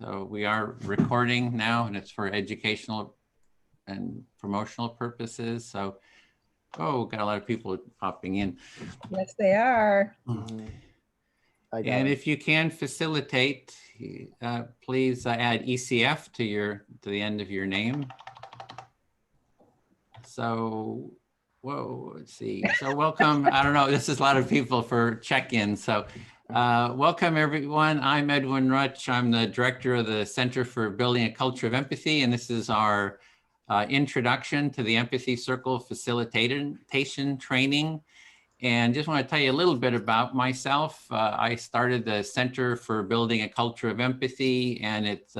So we are recording now, and it's for educational and promotional purposes. So, oh, got a lot of people popping in. Yes, they are. And if you can facilitate, please add ECF to the end of your name. So, whoa, let's see. So welcome. I don't know, this is a lot of people for check-in. So welcome everyone. I'm Edwin Rutch. I'm the director of the Center for Building a Culture of Empathy. And this is our introduction to the Empathy Circle Facilitation Training. And just want to tell you a little bit about myself. I started the Center for Building a Culture of Empathy, and it's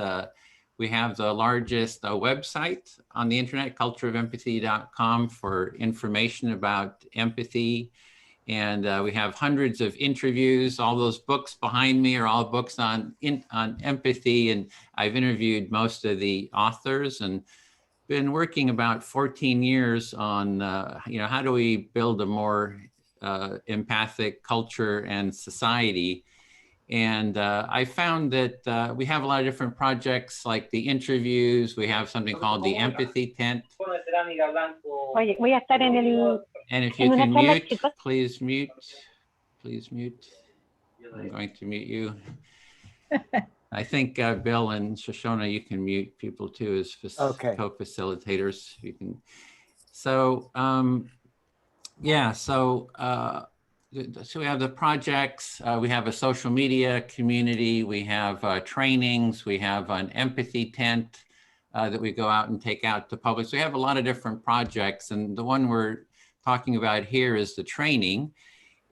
we have the largest website on the internet, cultureofempathy.com, for information about empathy. And we have hundreds of interviews. All those books behind me are all books on empathy. And I've interviewed most of the authors and been working about 14 years on, how do we build a more empathic culture and society. And I found that we have a lot of different projects like the interviews. We have something called the Empathy Tent. And if you can mute, please mute. Please mute. I'm going to mute you. I think Bill and Shoshona, you can mute people too as co-facilitators. You can. So yeah, so we have the projects, we have a social media community, we have trainings, we have an empathy tent that we go out and take out to public. So we have a lot of different projects, and the one we're talking about here is the training.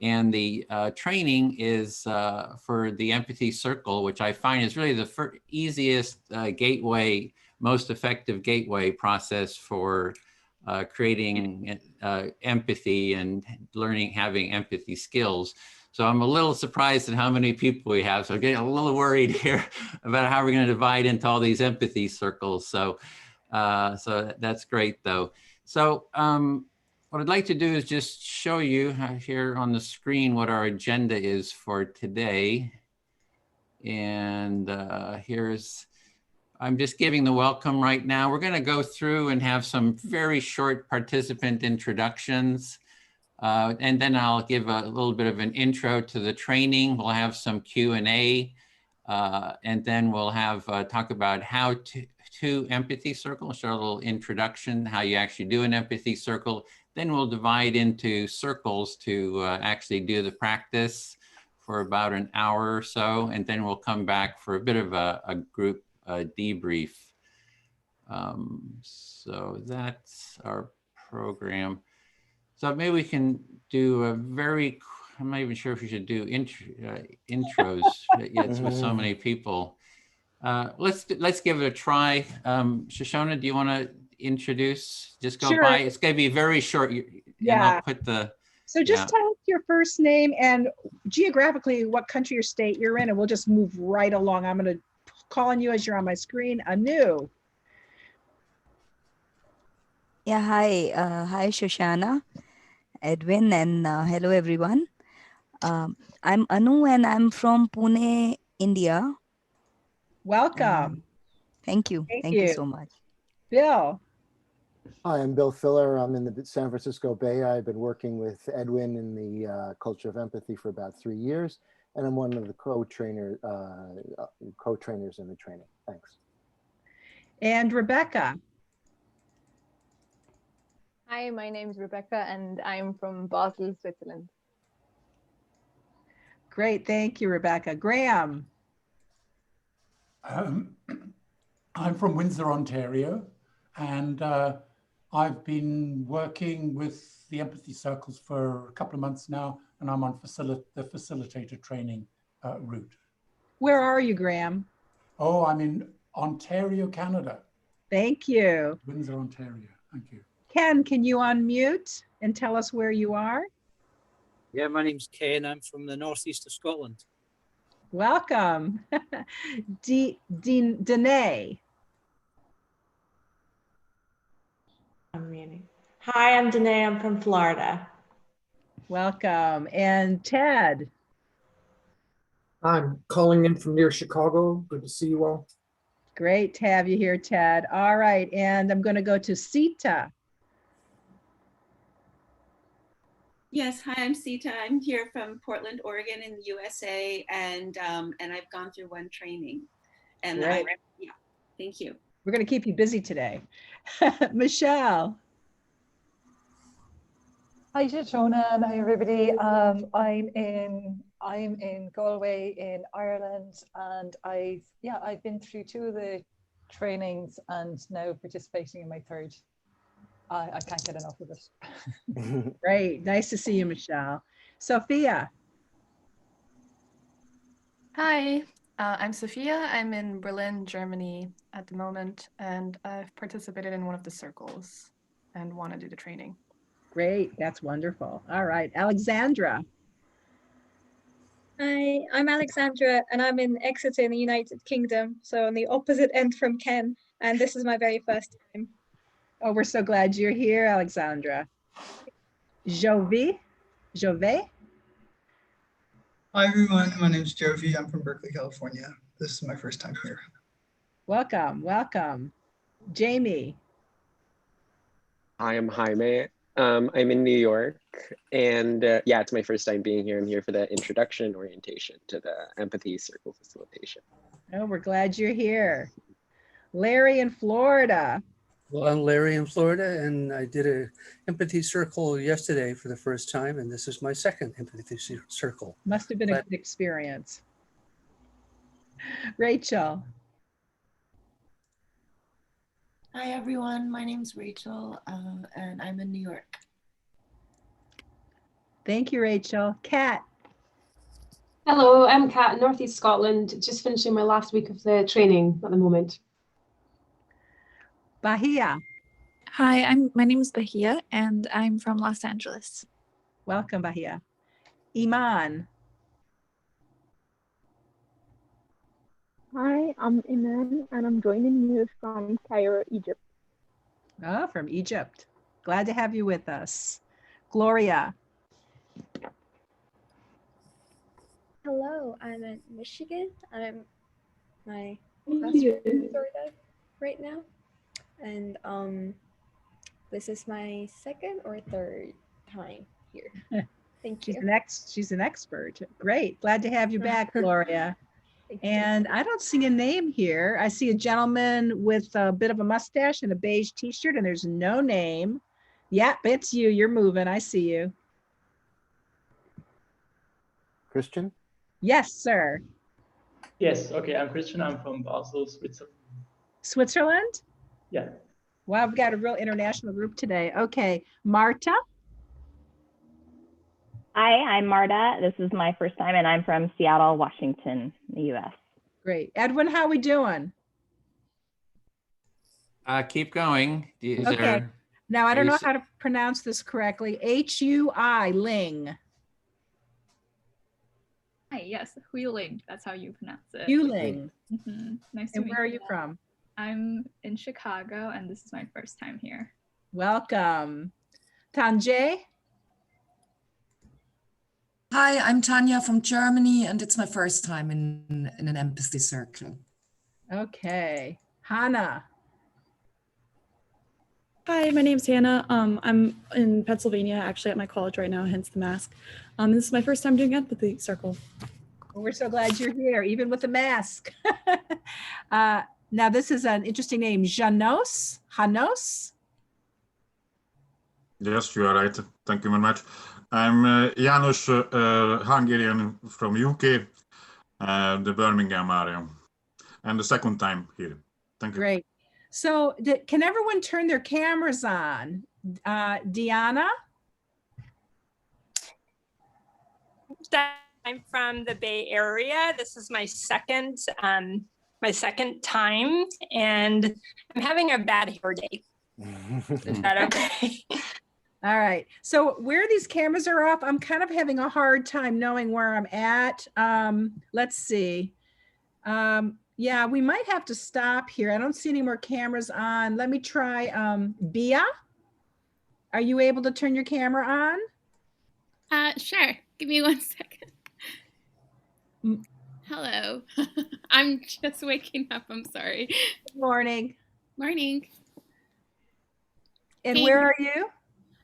And the training is for the Empathy Circle, which I find is really the easiest gateway, most effective gateway process for creating empathy and having empathy skills. So I'm a little surprised at how many people we have. So I'm getting a little worried here about how we're going to divide into all these empathy circles. So, so that's great though. So what I'd like to do is just show you here on the screen what our agenda is for today. And I'm just giving the welcome right now. We're going to go through and have some very short participant introductions. And then I'll give a little bit of an intro to the training. We'll have some Q&A. And then we'll have talk about how to empathy circle, show a little introduction, how you actually do an empathy circle. Then we'll divide into circles to actually do the practice for about an hour or so. And then we'll come back for a bit of a group debrief. So that's our program. So maybe we can do a I'm not even sure if we should do intros yet with so many people. Let's give it a try. Shoshona, do you want to introduce? Just go by. It's going to be very short. And I'll put the. So just tell us your first name and geographically what country or state you're in, and we'll just move right along. I'm going to call on you as you're on my screen. Anu. Yeah, hi. Hi, Shoshana, Edwin, and hello, everyone. I'm Anu, and I'm from Pune, India. Welcome. Thank you. Thank you so much. Bill. Hi, I'm Bill Filler. I'm in the San Francisco Bay. I've been working with Edwin in the Culture of Empathy for about 3 years, and I'm one of the co-trainers in the training. Thanks. And Rebecca. Hi, my name is Rebecca, and I'm from Basel, Switzerland. Great, thank you, Rebecca. Graham. I'm from Windsor, Ontario, and I've been working with the Empathy Circles for a couple of months now, and I'm on the facilitator training route. Where are you, Graham? Oh, I'm in Ontario, Canada. Thank you. Windsor, Ontario. Thank you. Ken, can you unmute and tell us where you are? Yeah, my name's Ken. I'm from the northeast of Scotland. Welcome. Danae. Hi, I'm Danae. I'm from Florida. Welcome. And Ted. I'm calling in from near Chicago. Good to see you all. Great to have you here, Ted. All right, and I'm going to go to Sita. Yes, hi, I'm Sita. I'm here from Portland, Oregon in the USA, and I've gone through one training. And Great. yeah, thank you. We're going to keep you busy today. Michelle. Hi, Shoshana, and hi everybody. I'm in Galway in Ireland, and I've been through 2 of the trainings and now participating in my 3rd. I can't get enough of it. Great, nice to see you, Michelle. Sophia. Hi, I'm Sophia. I'm in Berlin, Germany at the moment, and I've participated in one of the circles and want to do the training. Great, that's wonderful. All right, Alexandra. Hi, I'm Alexandra, and I'm in Exeter in the United Kingdom, so on the opposite end from Ken, and this is my very first time. Oh, we're so glad you're here, Alexandra. Jovi. Jove? Hi, everyone. My name is Jovi. I'm from Berkeley, California. This is my first time here. Welcome, welcome. Jamie. Hi, I'm Jaime. I'm in New York, and yeah, it's my first time being here. I'm here for the introduction and orientation to the Empathy Circle Facilitation. Oh, we're glad you're here. Larry in Florida. Well, I'm Larry in Florida, and I did a Empathy Circle yesterday for the first time, and this is my 2nd Empathy Circle. Must have been a good experience. Rachel. Hi, everyone. My name's Rachel, and I'm in New York. Thank you, Rachel. Kat. Hello, I'm Kat in Northeast Scotland, just finishing my last week of the training at the moment. Bahia. Hi, my name is Bahia, and I'm from Los Angeles. Welcome, Bahia. Iman. Hi, I'm Iman, and I'm joining you from Cairo, Egypt. Oh, from Egypt. Glad to have you with us. Gloria. Hello, I'm in Michigan. I'm my classroom sort of right now, and this is my 2nd or 3rd time here. Thank you. She's an expert. Great. Glad to have you back, Gloria. And I don't see a name here. I see a gentleman with a bit of a mustache and a beige t-shirt, and there's no name. Yep, it's you. You're moving. I see you. Christian? Yes, sir. Yes, okay, I'm Christian. I'm from Basel, Switzerland. Switzerland? Yeah. Wow, we've got a real international group today. Okay, Marta? Hi, I'm Marta. This is my first time, and I'm from Seattle, Washington, the U.S. Great. Edwin, how we doing? Keep going. Okay. Now, I don't know how to pronounce this correctly. H-U-I, Ling. Hi, yes, Huiling. That's how you pronounce it. Huiling. Nice to And meet you. where are you from? I'm in Chicago, and this is my first time here. Welcome. Tanjay? Hi, I'm Tanya from Germany, and it's my first time in an empathy circle. Okay. Hannah. Hi, my name's Hannah. I'm in Pennsylvania, actually at my college right now, hence the mask. This is my first time doing Empathy Circle. Well, we're so glad you're here, even with the mask. Now, this is an interesting name, Janos? Hanos? Yes, you are right. Thank you very much. I'm Janusz, Hungarian from UK, the Birmingham area, and the 2nd time here. Thank you. Great. So can everyone turn their cameras on? Diana? I'm from the Bay Area. This is my second time, and I'm having a bad hair day. Is that okay? All right. So where these cameras are off, I'm kind of having a hard time knowing where I'm at. Let's see. Yeah, we might have to stop here. I don't see any more cameras on. Let me try Bia. Are you able to turn your camera on? Sure. Give me 1 second. Hello. I'm just waking up. I'm sorry. Good morning. Morning. And Hey, where are you?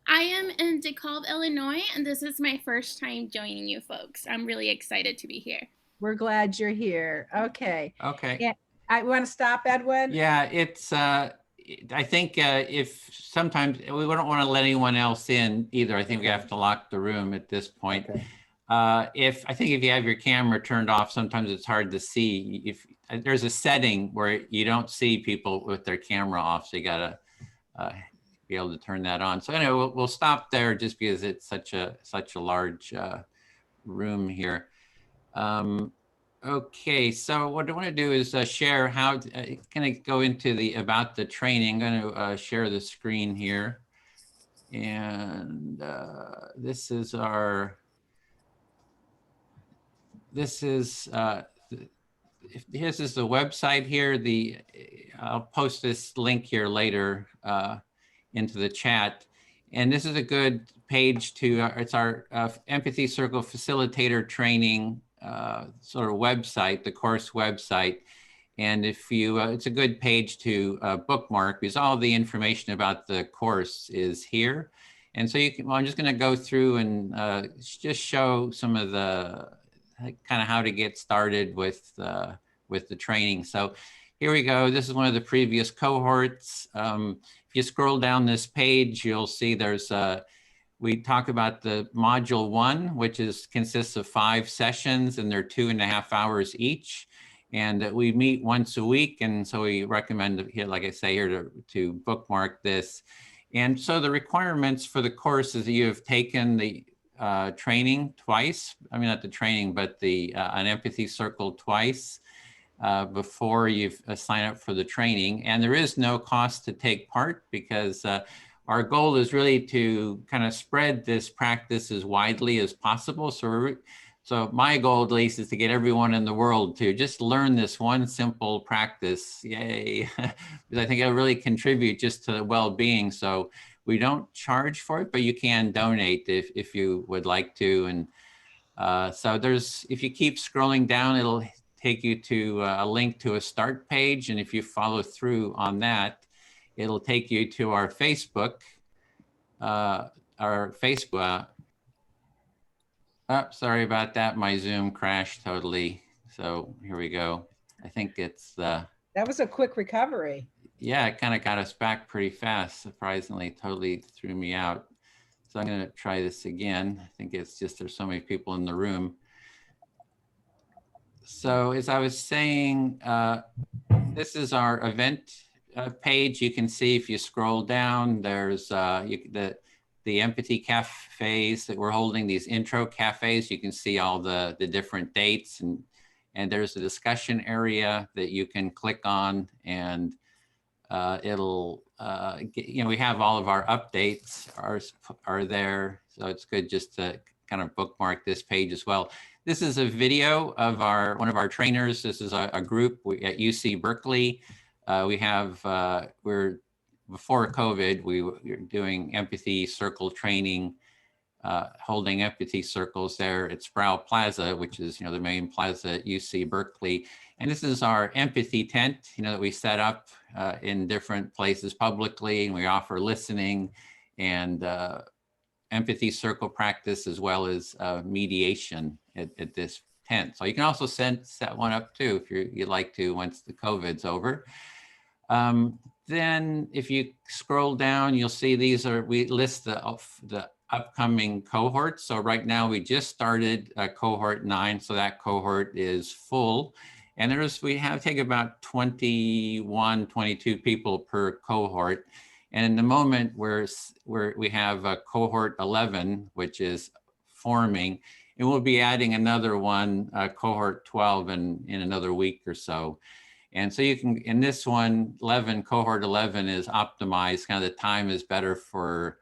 I am in DeKalb, Illinois, and this is my first time joining you folks. I'm really excited to be here. We're glad you're here. Okay. Okay. Yeah, I want to stop, Edwin. Yeah, it's, I think if sometimes we don't want to let anyone else in either. I think we have to lock the room at this point. Okay. I think if you have your camera turned off, sometimes it's hard to see. If there's a setting where you don't see people with their camera off, so you gotta be able to turn that on. So anyway, we'll stop there just because it's such a large room here. Okay, so what I want to do is share how, kind of go into about the training. I'm going to share the screen here. And this is this is the website here. I'll post this link here later into the chat. And this is a good page to, it's our Empathy Circle Facilitator Training sort of website, the course website. And if you, it's a good page to bookmark because all the information about the course is here. And so you can, well, I'm just going to go through and just show some of the kind of how to get started with the training. So here we go. This is one of the previous cohorts. If you scroll down this page, you'll see there's we talk about the module 1, which consists of 5 sessions, and they're 2.5 hours each. And we meet once a week. And so we recommend here, like I say here, to bookmark this. And so the requirements for the course is that you have taken the training twice. I mean, not the training, but an Empathy Circle twice before you sign up for the training. And there is no cost to take part because our goal is really to kind of spread this practice as widely as possible. So my goal, at least, is to get everyone in the world to just learn this one simple practice. Yay. Because I think it'll really contribute just to the well-being. So we don't charge for it, but you can donate if you would like to. And so if you keep scrolling down, it'll take you to a link to a start page. And if you follow through on that, it'll take you to our Facebook. Oh, sorry about that. My Zoom crashed totally. So here we go. I think it's that was a quick recovery. Yeah, it kind of got us back pretty fast. Surprisingly, totally threw me out. So I'm going to try this again. I think it's just there's so many people in the room. So as I was saying, this is our event page. You can see if you scroll down, there's the empathy cafes that we're holding, these intro cafes. You can see all the different dates, and there's a discussion area that you can click on, and it'll we have all of our updates are there, so it's good just to kind of bookmark this page as well. This is a video of one of our trainers. This is a group at UC Berkeley. We're before COVID, we were doing Empathy Circle training, holding empathy circles there at Sproul Plaza, which is the main plaza at UC Berkeley. And this is our empathy tent, that we set up in different places publicly, and we offer listening and empathy circle practice as well as mediation at this tent. So you can also set one up too if you'd like to once the COVID's over. Then if you scroll down, you'll see we list the upcoming cohorts. So right now we just started cohort 9, so that cohort is full. And we take about 21, 22 people per cohort. And in the moment we have a cohort 11, which is forming, and we'll be adding another one, cohort 12 in another week or so. And so you can, in this one, cohort 11 is optimized. Kind of the time is better for,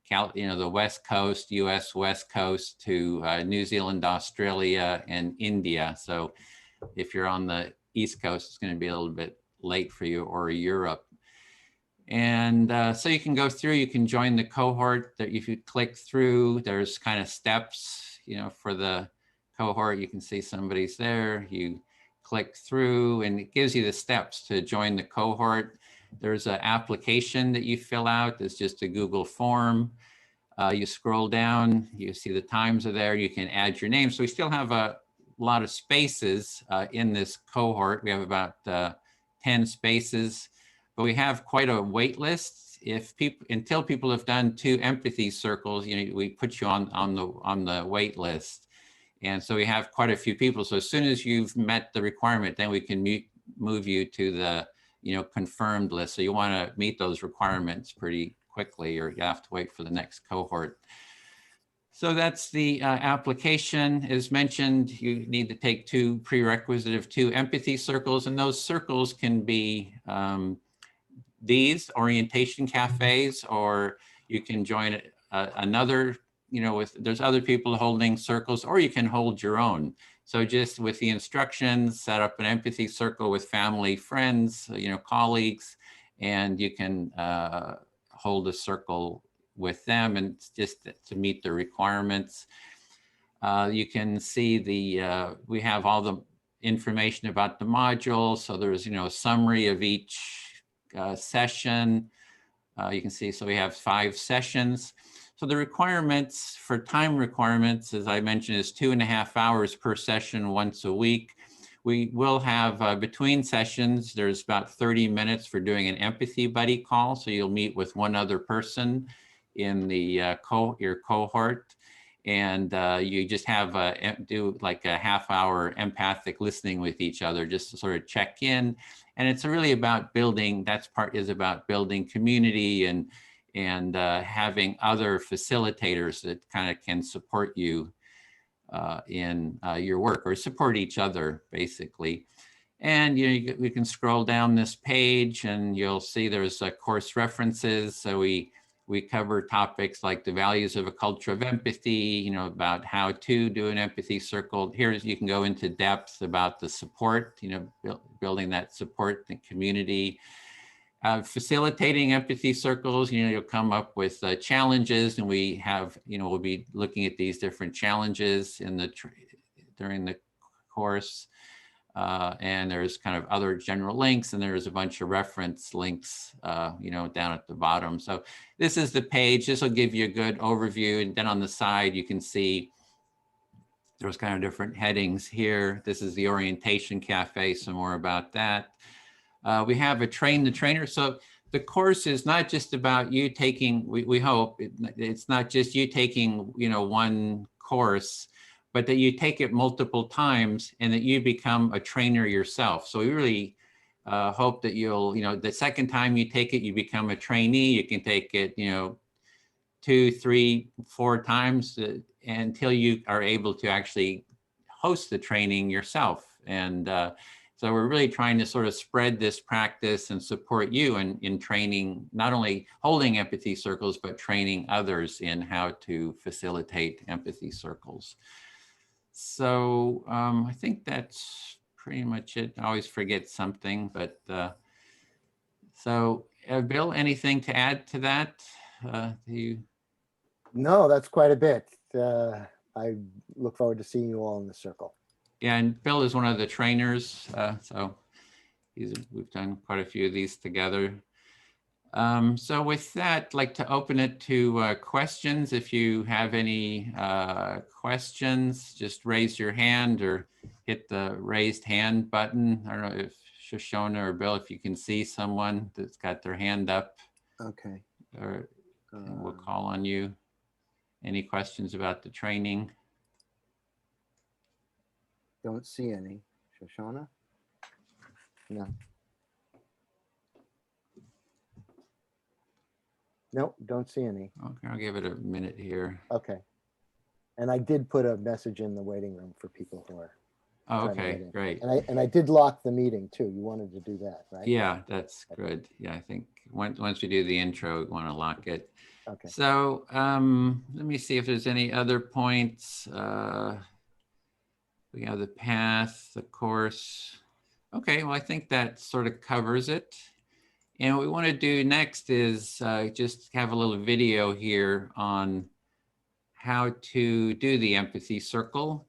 the West Coast, US West Coast to New Zealand, Australia, and India. So if you're on the East Coast, it's going to be a little bit late for you, or Europe. And so you can go through, you can join the cohort. That if you click through, there's kind of steps, for the cohort. You can see somebody's there. You click through and it gives you the steps to join the cohort. There's an application that you fill out. It's just a Google form. You scroll down, you see the times are there. You can add your name. So we still have a lot of spaces in this cohort. We have about 10 spaces, but we have quite a wait list. If people, until people have done 2 empathy circles, you know, we put you on the wait list. And so we have quite a few people. So as soon as you've met the requirement, then we can move you to the, you know, confirmed list. So you want to meet those requirements pretty quickly, or you have to wait for the next cohort. So that's the application. As mentioned, you need to take 2 prerequisite of 2 empathy circles, and those circles can be these orientation cafes, or you can join another, you know, there's other people holding circles, or you can hold your own. So just with the instructions, set up an empathy circle with family, friends, you know, colleagues, and you can hold a circle with them, and just to meet the requirements. You can see the, we have all the information about the module. So there's, you know, a summary of each session. You can see, so we have 5 sessions. So the requirements for time requirements, as I mentioned, is 2.5 hours per session once a week. We will have between sessions, there's about 30 minutes for doing an empathy buddy call. So you'll meet with one other person in the your cohort, and you just have do like a half-hour empathic listening with each other, just to sort of check in. And it's really about building, is about building community and having other facilitators that kind of can support you in your work, or support each other, basically. And we can scroll down this page and you'll see there's course references. So we cover topics like the values of a culture of empathy, you know, about how to do an empathy circle. Here you can go into depth about the support, you know, building that support and community. Facilitating empathy circles, you know, you'll come up with challenges, and we have, you know, we'll be looking at these different challenges in the during the course. And there's kind of other general links, and there's a bunch of reference links, you know, down at the bottom. So this is the page. This will give you a good overview. And then on the side, you can see there's kind of different headings here. This is the orientation cafe, some more about that. We have a train the trainer. So the course is not just about you taking, we hope, it's not just you taking, you know, one course, but that you take it multiple times and that you become a trainer yourself. So we really hope that you'll, you know, the second time you take it, you become a trainee. You can take it, you know, 2, 3, 4 times until you are able to actually host the training yourself. And so we're really trying to sort of spread this practice and support you in training, not only holding empathy circles, but training others in how to facilitate empathy circles. So I think that's pretty much it. I always forget something, but so Bill, anything to add to that? No, that's quite a bit. I look forward to seeing you all in the circle. Yeah, and Bill is one of the trainers, so we've done quite a few of these together. So with that, I'd like to open it to questions. If you have any questions, just raise your hand or hit the raised hand button. I don't know if Shoshona or Bill, if you can see someone that's got their hand up. Okay. Or we'll call on you. Any questions about the training? Don't see any. Shoshona? No. Nope, don't see any. Okay, I'll give it a minute here. Okay. And I did put a message in the waiting room for people who are. Oh, okay, great. And I did lock the meeting too. You wanted to do that, right? Yeah, that's good. Yeah, I think once we do the intro, we want to lock it. Okay. So let me see if there's any other points. We have the path, the course. Okay, well, I think that sort of covers it. And what we want to do next is just have a little video here on how to do the empathy circle.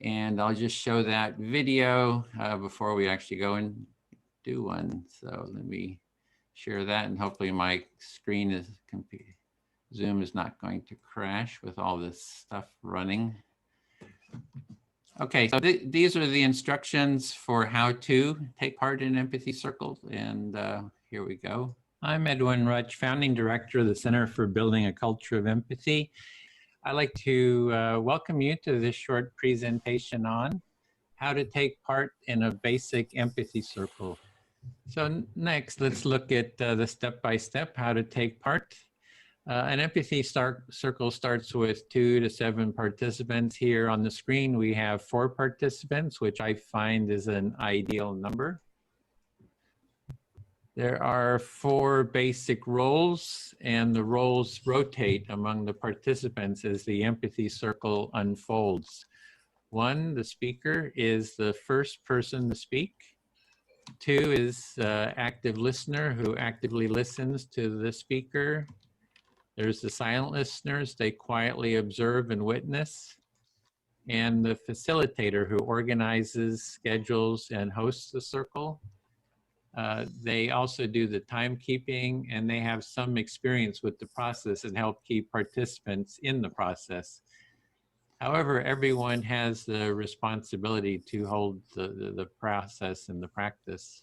And I'll just show that video before we actually go and do one. So let me share that, and hopefully my screen is, Zoom is not going to crash with all this stuff running. Okay, so these are the instructions for how to take part in Empathy Circle, and here we go. I'm Edwin Rutch, Founding Director of the Center for Building a Culture of Empathy. I'd like to welcome you to this short presentation on how to take part in a basic empathy circle. So next, let's look at the step-by-step how to take part. An empathy circle starts with 2 to 7 participants. Here on the screen, we have 4 participants, which I find is an ideal number. There are 4 basic roles, and the roles rotate among the participants as the empathy circle unfolds. 1, the speaker, is the first person to speak. 2 is active listener who actively listens to the speaker. There's the silent listeners, they quietly observe and witness. And the facilitator who organizes, schedules, and hosts the circle. They also do the timekeeping, and they have some experience with the process and help keep participants in the process. However, everyone has the responsibility to hold the process and the practice.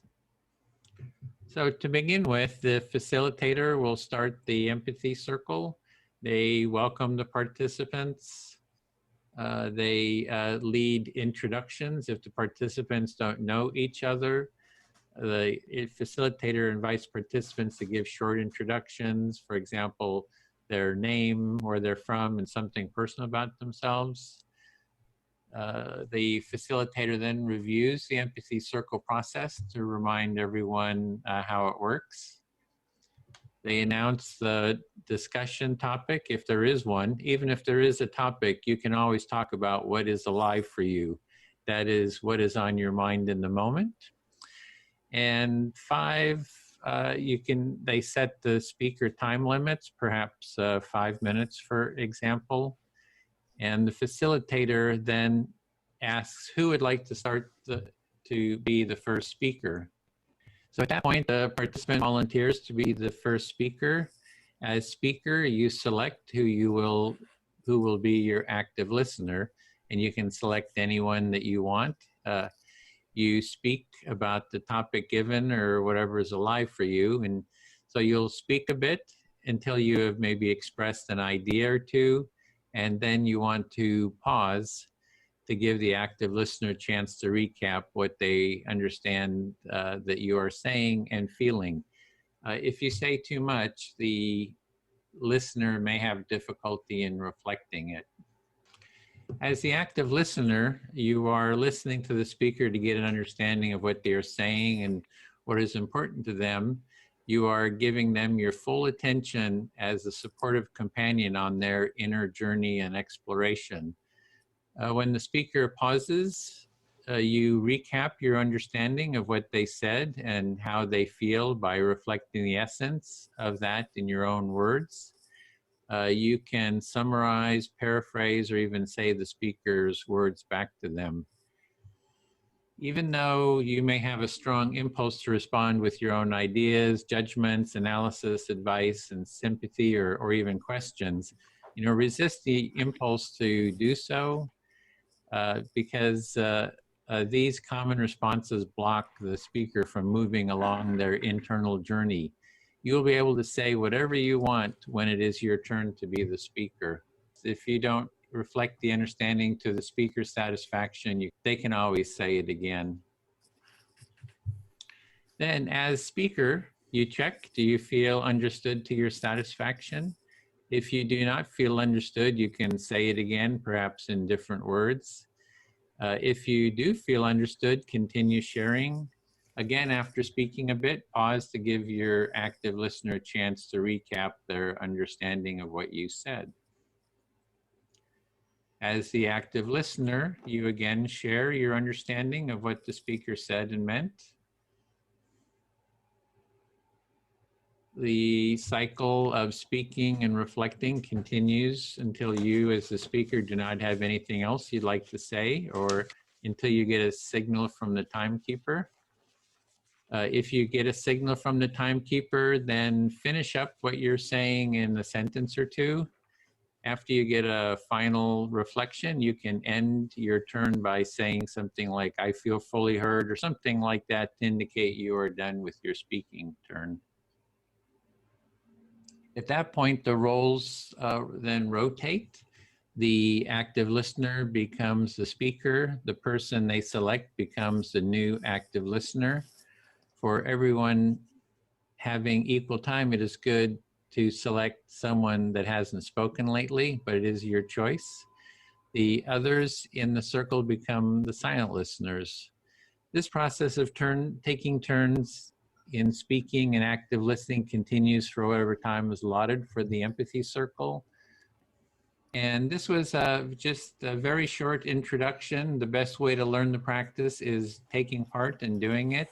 So to begin with, the facilitator will start the empathy circle. They welcome the participants. They lead introductions if the participants don't know each other. The facilitator invites participants to give short introductions, for example, their name, where they're from, and something personal about themselves. The facilitator then reviews the empathy circle process to remind everyone how it works. They announce the discussion topic, if there is one. Even if there is a topic, you can always talk about what is alive for you. That is what is on your mind in the moment. And 5, they set the speaker time limits, perhaps 5 minutes, for example. And the facilitator then asks who would like to start to be the first speaker. So at that point, the participant volunteers to be the first speaker. As speaker, you select who will be your active listener, and you can select anyone that you want. You speak about the topic given or whatever is alive for you, and so you'll speak a bit until you have maybe expressed an idea or two, and then you want to pause to give the active listener a chance to recap what they understand that you are saying and feeling. If you say too much, the listener may have difficulty in reflecting it. As the active listener, you are listening to the speaker to get an understanding of what they are saying and what is important to them. You are giving them your full attention as a supportive companion on their inner journey and exploration. When the speaker pauses, you recap your understanding of what they said and how they feel by reflecting the essence of that in your own words. You can summarize, paraphrase, or even say the speaker's words back to them. Even though you may have a strong impulse to respond with your own ideas, judgments, analysis, advice, and sympathy, or even questions, resist the impulse to do so because these common responses block the speaker from moving along their internal journey. You'll be able to say whatever you want when it is your turn to be the speaker. If you don't reflect the understanding to the speaker's satisfaction, they can always say it again. Then as speaker, you check, do you feel understood to your satisfaction? If you do not feel understood, you can say it again, perhaps in different words. If you do feel understood, continue sharing. Again, after speaking a bit, pause to give your active listener a chance to recap their understanding of what you said. As the active listener, you again share your understanding of what the speaker said and meant. The cycle of speaking and reflecting continues until you as the speaker do not have anything else you'd like to say, or until you get a signal from the timekeeper. If you get a signal from the timekeeper, then finish up what you're saying in a sentence or two. After you get a final reflection, you can end your turn by saying something like, I feel fully heard, or something like that to indicate you are done with your speaking turn. At that point, the roles then rotate. The active listener becomes the speaker. The person they select becomes the new active listener. For everyone having equal time, it is good to select someone that hasn't spoken lately, but it is your choice. The others in the circle become the silent listeners. This process of taking turns in speaking and active listening continues for whatever time is allotted for the empathy circle. And this was just a very short introduction. The best way to learn the practice is taking part and doing it.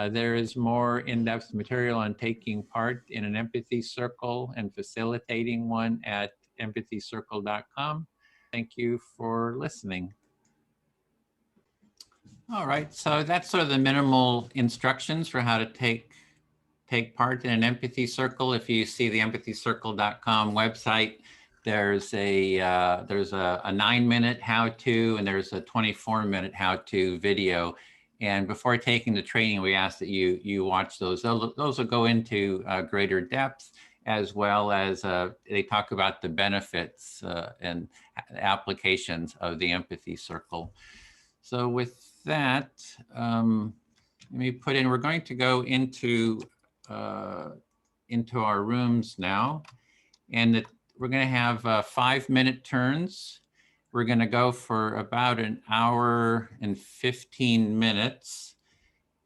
There is more in-depth material on taking part in an empathy circle and facilitating one at empathycircle.com. Thank you for listening. All right, so that's sort of the minimal instructions for how to take part in an empathy circle. If you see the empathycircle.com website, there's a 9-minute how-to and there's a 24-minute how-to video. And before taking the training, we ask that you watch those. Those will go into greater depth, as well as they talk about the benefits and applications of the empathy circle. So with that, let me put in, we're going to go into our rooms now. And we're going to have 5-minute turns. We're going to go for about an hour and 15 minutes.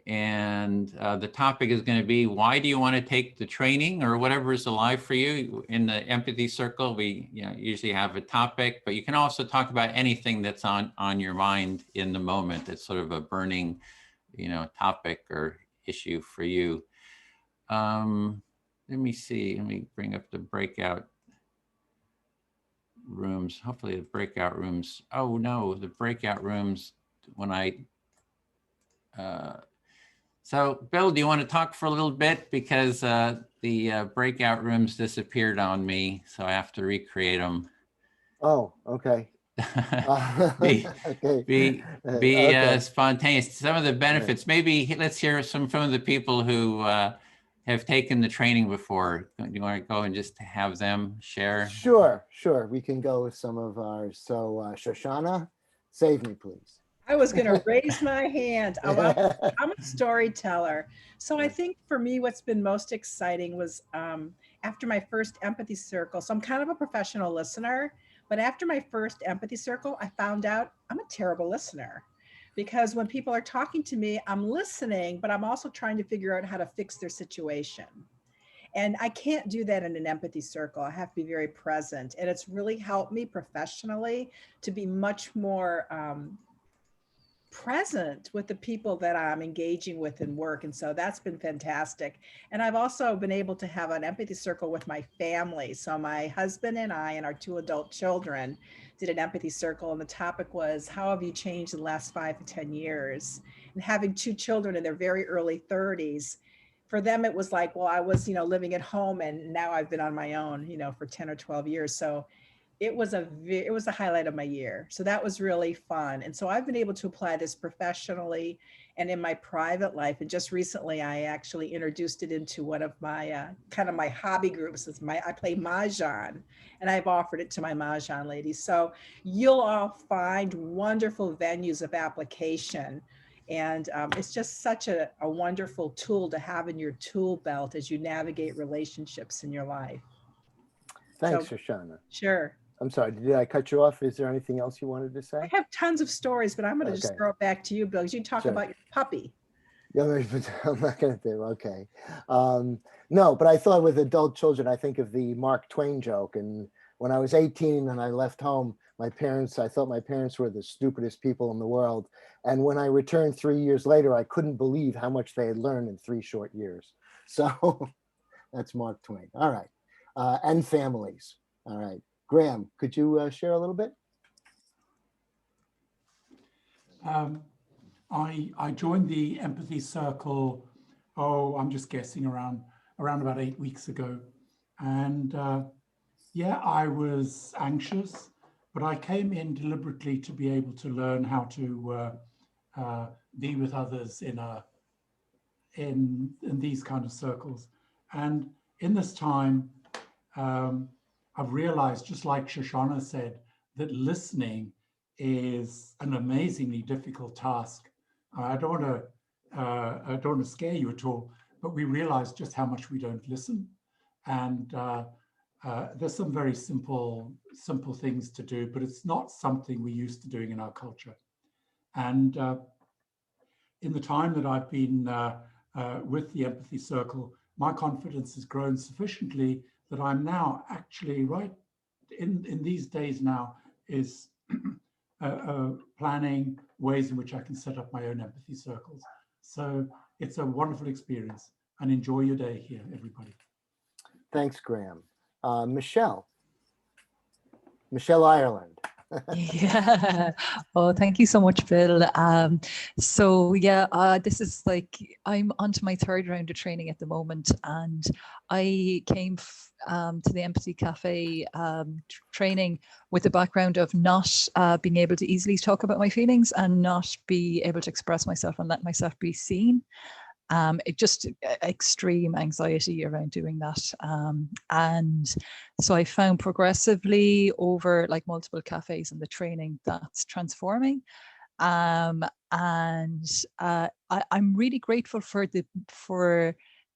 And the topic is going to be, why do you want to take the training, or whatever is alive for you? In the empathy circle, we usually have a topic, but you can also talk about anything that's on your mind in the moment. It's sort of a burning, topic or issue for you. Let me see. Let me bring up the breakout rooms. Hopefully the breakout rooms. Oh no, the breakout rooms when so Bill, do you want to talk for a little bit? Because the breakout rooms disappeared on me, so I have to recreate them. Oh, okay. Be spontaneous. Some of the benefits, maybe let's hear from the people who have taken the training before. Do you want to go and just have them share? Sure. We can go with some of ours. So Shoshana, save me, please. I was going to raise my hand. I'm a storyteller. So I think for me, what's been most exciting was after my first empathy circle. So I'm kind of a professional listener, but after my first empathy circle, I found out I'm a terrible listener. Because when people are talking to me, I'm listening, but I'm also trying to figure out how to fix their situation. And I can't do that in an empathy circle. I have to be very present. And it's really helped me professionally to be much more present with the people that I'm engaging with in work. And so that's been fantastic. And I've also been able to have an empathy circle with my family. So my husband and I and our 2 adult children did an empathy circle. And the topic was, how have you changed in the last 5 to 10 years? And having 2 children in their very early 30s, for them, it was like, well, I was, living at home, and now I've been on my own, for 10 or 12 years. So it was a highlight of my year. So that was really fun. And so I've been able to apply this professionally and in my private life. And just recently, I actually introduced it into one of my kind of my hobby groups. I play Mahjong, and I've offered it to my Mahjong ladies. So you'll all find wonderful venues of application. And it's just such a wonderful tool to have in your tool belt as you navigate relationships in your life. Thanks, Shoshana. Sure. I'm sorry, did I cut you off? Is there anything else you wanted to say? I have tons of stories, but I'm going to just throw it back to you, Bill, because you talk about your puppy. Yeah, I'm not going to do, okay. No, but I thought with adult children, I think of the Mark Twain joke. And when I was 18 and I left home, I thought my parents were the stupidest people in the world. And when I returned 3 years later, I couldn't believe how much they had learned in 3 short years. So That's Mark Twain. All right. And families. All right. Graham, could you share a little bit? I joined the Empathy Circle, I'm just guessing around about 8 weeks ago. And yeah, I was anxious, but I came in deliberately to be able to learn how to be with others in these kind of circles. And in this time, I've realized, just like Shoshana said, that listening is an amazingly difficult task. I don't want to scare you at all, but we realize just how much we don't listen. And there's some very simple things to do, but it's not something we're used to doing in our culture. And in the time that I've been with the Empathy Circle, my confidence has grown sufficiently that I'm now actually right in these days now is planning ways in which I can set up my own empathy circles. So it's a wonderful experience, and enjoy your day here, everybody. Thanks, Graham. Michelle Ireland. Yeah. Oh, thank you so much, Bill. So yeah, this is like, I'm onto my third round of training at the moment, and I came to the Empathy Cafe training with the background of not being able to easily talk about my feelings and not be able to express myself and let myself be seen. It just extreme anxiety around doing that. And so I found progressively over like multiple cafes and the training that's transforming. And I'm really grateful for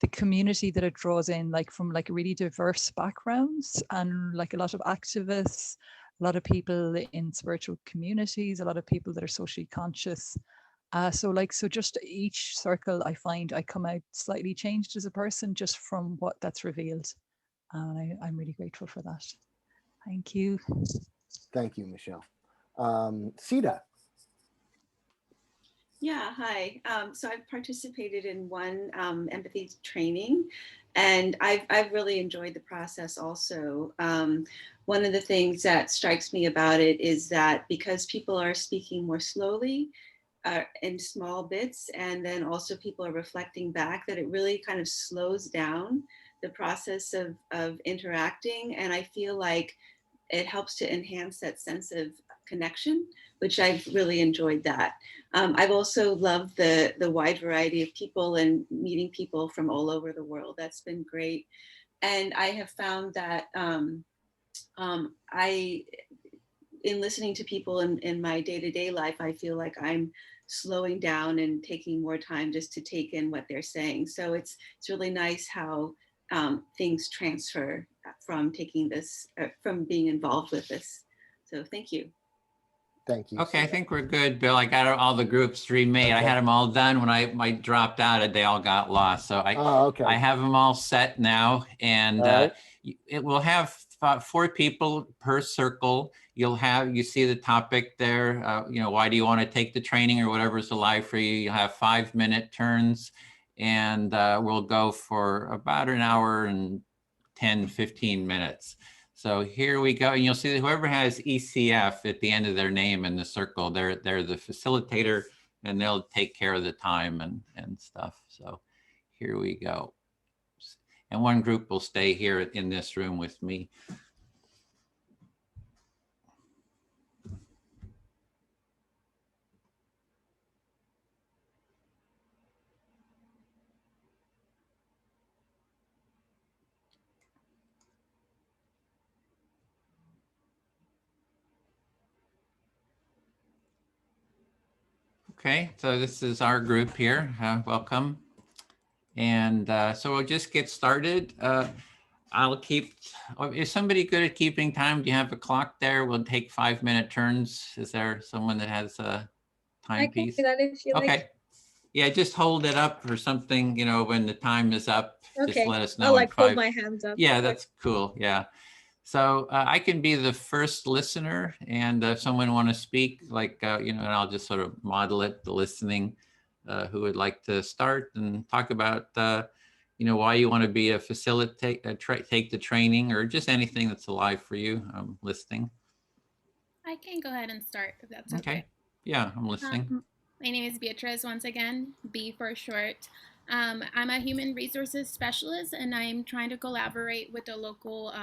the community that it draws in, like from like really diverse backgrounds and like a lot of activists, a lot of people in spiritual communities, a lot of people that are socially conscious. So just each circle, I find I come out slightly changed as a person just from what that's revealed. I'm really grateful for that. Thank you. Thank you, Michelle. Sita. Yeah, hi. So I've participated in one empathy training, and I've really enjoyed the process also. One of the things that strikes me about it is that because people are speaking more slowly, in small bits, and then also people are reflecting back, that it really kind of slows down the process of interacting. And I feel like it helps to enhance that sense of connection, which I've really enjoyed that. I've also loved the wide variety of people and meeting people from all over the world. That's been great. And I have found that in listening to people in my day-to-day life, I feel like I'm slowing down and taking more time just to take in what they're saying. So it's really nice how things transfer from taking this, from being involved with this. So thank you. Thank you. Okay, I think we're good, Bill. I got all the groups remade. Okay. I had them all done. When I dropped out, they all got lost. So I have them all set now, and it will have 4 people per circle. You see the topic there, why do you want to take the training or whatever's alive for you. You'll have 5-minute turns, and we'll go for about an hour and 10, 15 minutes. So here we go. And you'll see that whoever has ECF at the end of their name in the circle, they're the facilitator, and they'll take care of the time and stuff. So here we go. And one group will stay here in this room with me. Okay, so this is our group here. Welcome. And so we'll just get started. I'll keep, is somebody good at keeping time? Do you have a clock there? We'll take 5-minute turns. Is there someone that has a timepiece? I can do that if you like. Okay. Yeah, just hold it up or something, when the time is up, just let us know. I'll like hold my hands up. Yeah, that's cool. Yeah. So I can be the first listener, and if someone want to speak, and I'll just sort of model it, the listening, who would like to start and talk about, you know, why you want to be a take the training, or just anything that's alive for you. I'm listening. I can go ahead and start if that's Okay. Yeah, I'm listening. My name is Beatriz, once again, B for short. I'm a human resources specialist, and I'm trying to collaborate with a local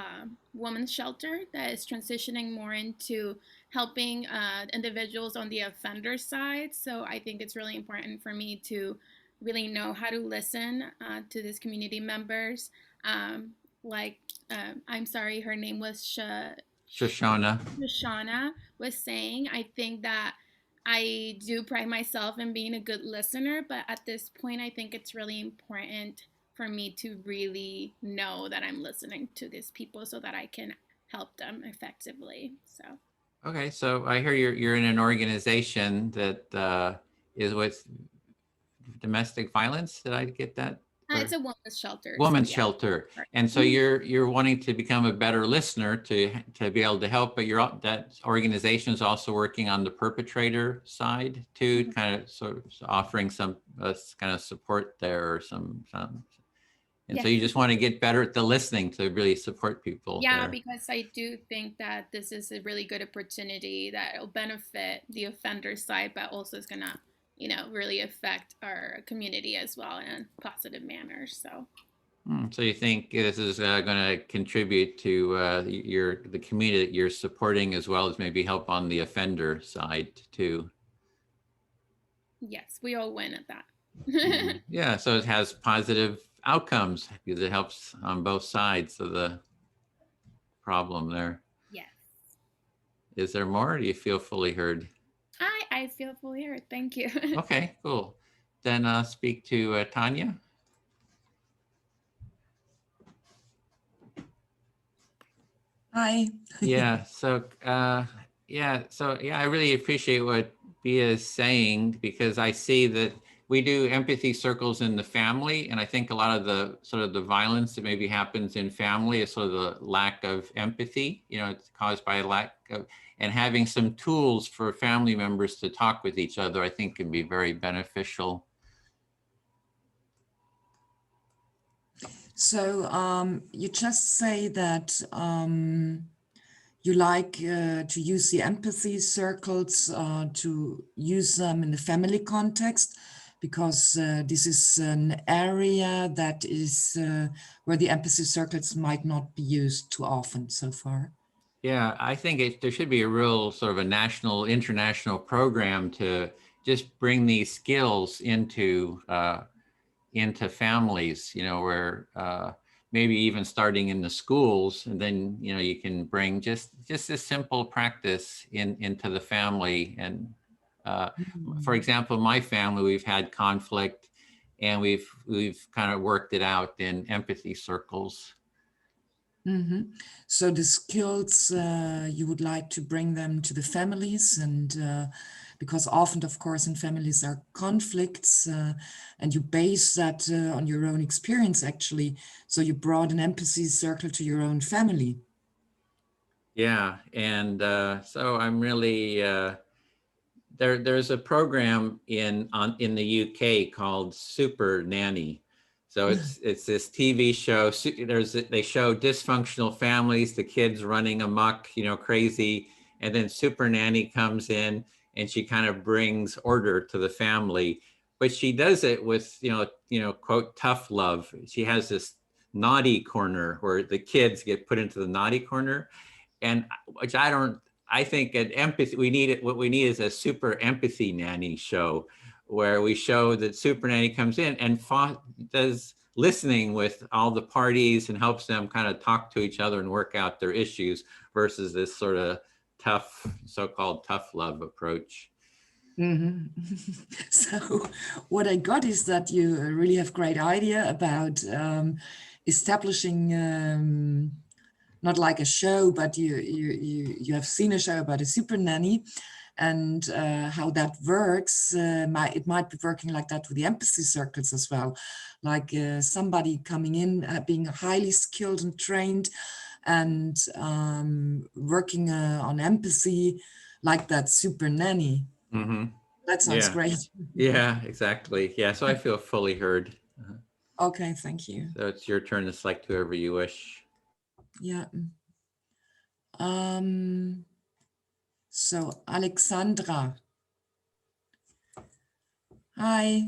women's shelter that is transitioning more into helping individuals on the offender side. So I think it's really important for me to really know how to listen to these community members. I'm sorry, her name was Shoshana. Shoshana was saying. I think that I do pride myself in being a good listener, but at this point, I think it's really important for me to really know that I'm listening to these people so that I can help them effectively. So. Okay, so I hear you're in an organization that is with domestic violence. Did I get that? It's a women's shelter. Women's so, yeah. shelter, and so you're wanting to become a better listener to be able to help, but that organization is also working on the perpetrator side too, kind of sort of offering some kind of support there, or some. And so you just want to get better at the listening to really support people. Yeah, there. because I do think that this is a really good opportunity that will benefit the offender side, but also is gonna, you know, really affect our community as well in a positive manner. So. So you think this is going to contribute to the community that you're supporting, as well as maybe help on the offender side too? Yes, we all win at that. Yeah, so it has positive outcomes because it helps on both sides of the problem there. Yes. Is there more? Or do you feel fully heard? I feel fully heard. Thank you. Okay, cool. Then I'll speak to Tanya. Hi. Yeah. So I really appreciate what Bia is saying, because I see that we do empathy circles in the family, and I think a lot of the sort of the violence that maybe happens in family is sort of the lack of empathy. You know, it's caused by a lack of, and having some tools for family members to talk with each other, I think can be very beneficial. So you just say that you like to use the empathy circles, to use them in the family context, because this is an area that is where the empathy circles might not be used too often so far. Yeah, I think there should be a real sort of a national, international program to just bring these skills into families, you know, where maybe even starting in the schools, and then, you know, you can bring just this simple practice into the family. And for example, my family, we've had conflict, and we've kind of worked it out in empathy circles. Mm-hmm. So the skills, you would like to bring them to the families, and because often, of course, in families are conflicts, and you base that on your own experience, actually. So you brought an empathy circle to your own family. Yeah, and so I'm really there's a program in the UK called Super Nanny. So it's this TV show. They show dysfunctional families, the kids running amok, you know, crazy, and then Super Nanny comes in and she kind of brings order to the family, but she does it with you know quote tough love. She has this naughty corner where the kids get put into the naughty corner, and which I think at empathy what we need is a super empathy nanny show, where we show that Super Nanny comes in and does listening with all the parties and helps them kind of talk to each other and work out their issues, versus this sort of tough, so-called tough love approach. Mm-hmm. So what I got is that you really have great idea about establishing not like a show, but you have seen a show about a super nanny, and how that works. It might be working like that with the empathy circles as well, like somebody coming in being highly skilled and trained, and working on empathy like that super nanny. Mm-hmm. That sounds great. Yeah, exactly. Yeah, so I feel fully heard. Okay, thank you. So it's your turn to select whoever you wish. Yeah. So Alexandra. Hi.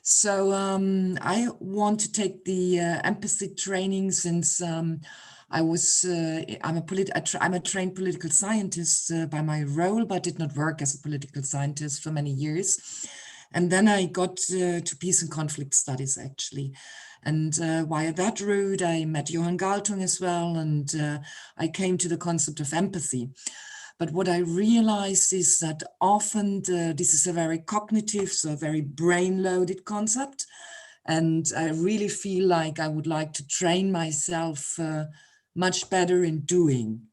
So I want to take the empathy training since I'm a trained political scientist by my role, but did not work as a political scientist for many years. And then I got to peace and conflict studies, actually. And via that route, I met Johan Galtung as well, and I came to the concept of empathy. But what I realized is that often this is a very cognitive, so a very brain-loaded concept. And I really feel like I would like to train myself much better in doing.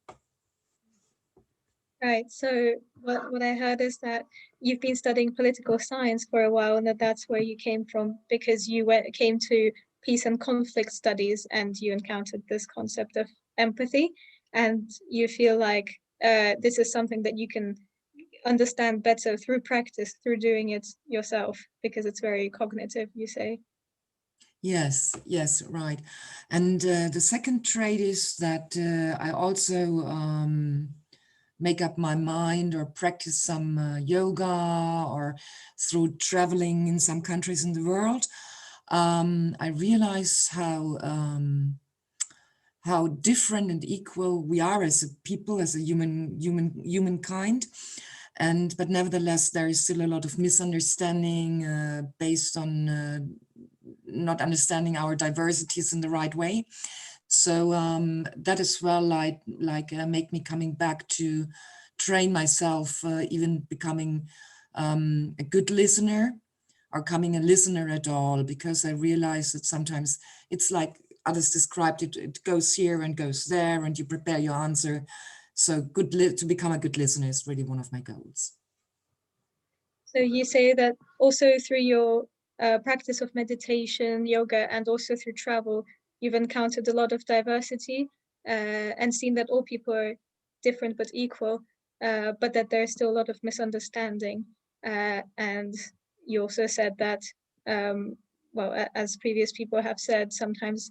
Right. So what I heard is that you've been studying political science for a while, and that's where you came from, because you came to peace and conflict studies and you encountered this concept of empathy, and you feel like this is something that you can understand better through practice, through doing it yourself, because it's very cognitive, you say. Yes, right. And the second trait is that I also make up my mind or practice some yoga, or through traveling in some countries in the world. I realize how different and equal we are as a people, as a humankind. But nevertheless, there is still a lot of misunderstanding based on not understanding our diversities in the right way. So that as well, make me coming back to train myself, even becoming a good listener, or coming a listener at all, because I realize that sometimes it's like others described it, it goes here and goes there, and you prepare your answer. So to become a good listener is really one of my goals. So you say that also through your practice of meditation, yoga, and also through travel, you've encountered a lot of diversity and seen that all people are different but equal, but that there's still a lot of misunderstanding. And you also said that, well, as previous people have said, sometimes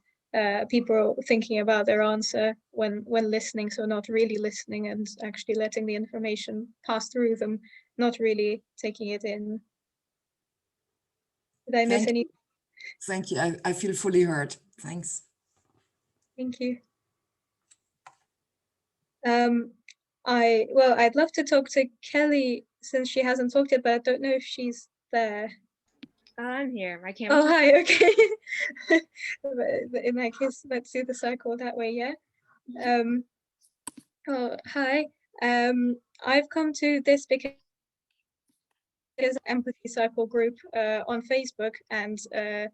people are thinking about their answer when listening, so not really listening and actually letting the information pass through them, not really taking it in. Did I miss any? Thank you. I feel fully heard. Thanks. Thank you. I'd love to talk to Kelly since she hasn't talked yet, but I don't know if she's there. I'm here. My camera. Oh, hi. Okay. In that case, let's do the circle that way. Yeah. Oh, hi. I've come to this because there's an Empathy Circle group on Facebook, and the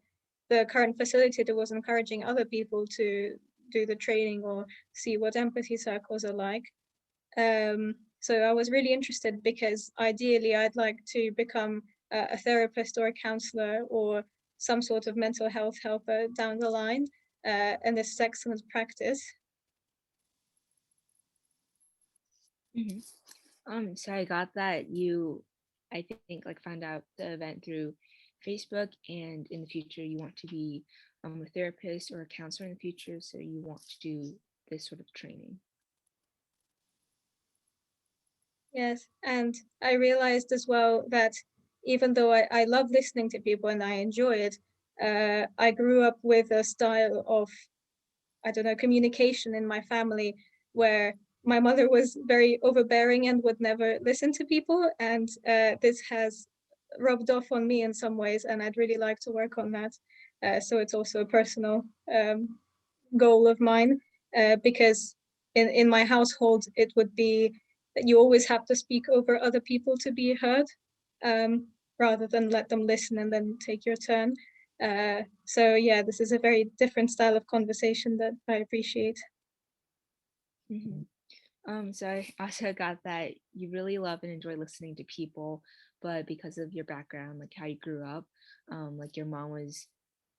current facilitator was encouraging other people to do the training or see what empathy circles are like. So I was really interested because ideally I'd like to become a therapist or a counselor or some sort of mental health helper down the line, and this is excellent practice. So I got that you, I think, like found out the event through Facebook, and in the future you want to be a therapist or a counselor in the future, so you want to do this sort of training. Yes, and I realized as well that even though I love listening to people and I enjoy it, I grew up with a style of, I don't know, communication in my family where my mother was very overbearing and would never listen to people, and this has rubbed off on me in some ways, and I'd really like to work on that. So it's also a personal goal of mine, because in my household it would be that you always have to speak over other people to be heard, rather than let them listen and then take your turn. So yeah, this is a very different style of conversation that I appreciate. So I also got that you really love and enjoy listening to people, but because of your background, like how you grew up, like your mom was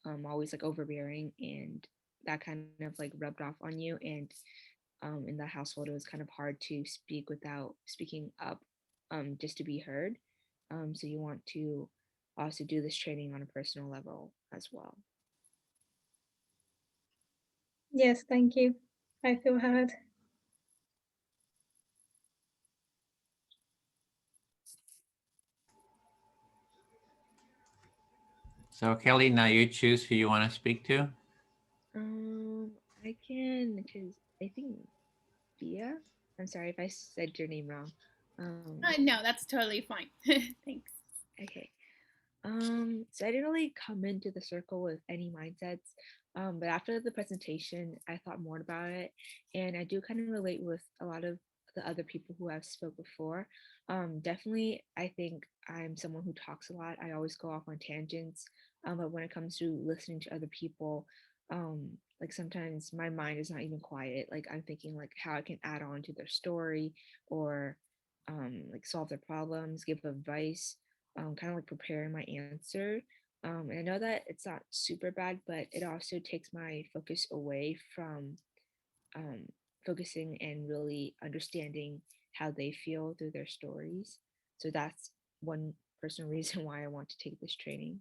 always like overbearing, and that kind of like rubbed off on you, and in the household it was kind of hard to speak without speaking up, just to be heard. So you want to also do this training on a personal level as well. Yes, thank you. I feel heard. So Kelly, now you choose who you want to speak to. I can, because I think Bia. I'm sorry if I said your name wrong. No, that's totally fine. Thanks. Okay. So I didn't really come into the circle with any mindsets. But after the presentation, I thought more about it, and I do kind of relate with a lot of the other people who have spoke before. Definitely, I think I'm someone who talks a lot. I always go off on tangents. But when it comes to listening to other people, like sometimes my mind is not even quiet. Like I'm thinking like how I can add on to their story, or like solve their problems, give advice, kind of like preparing my answer. And I know that it's not super bad, but it also takes my focus away from focusing and really understanding how they feel through their stories. So that's one personal reason why I want to take this training.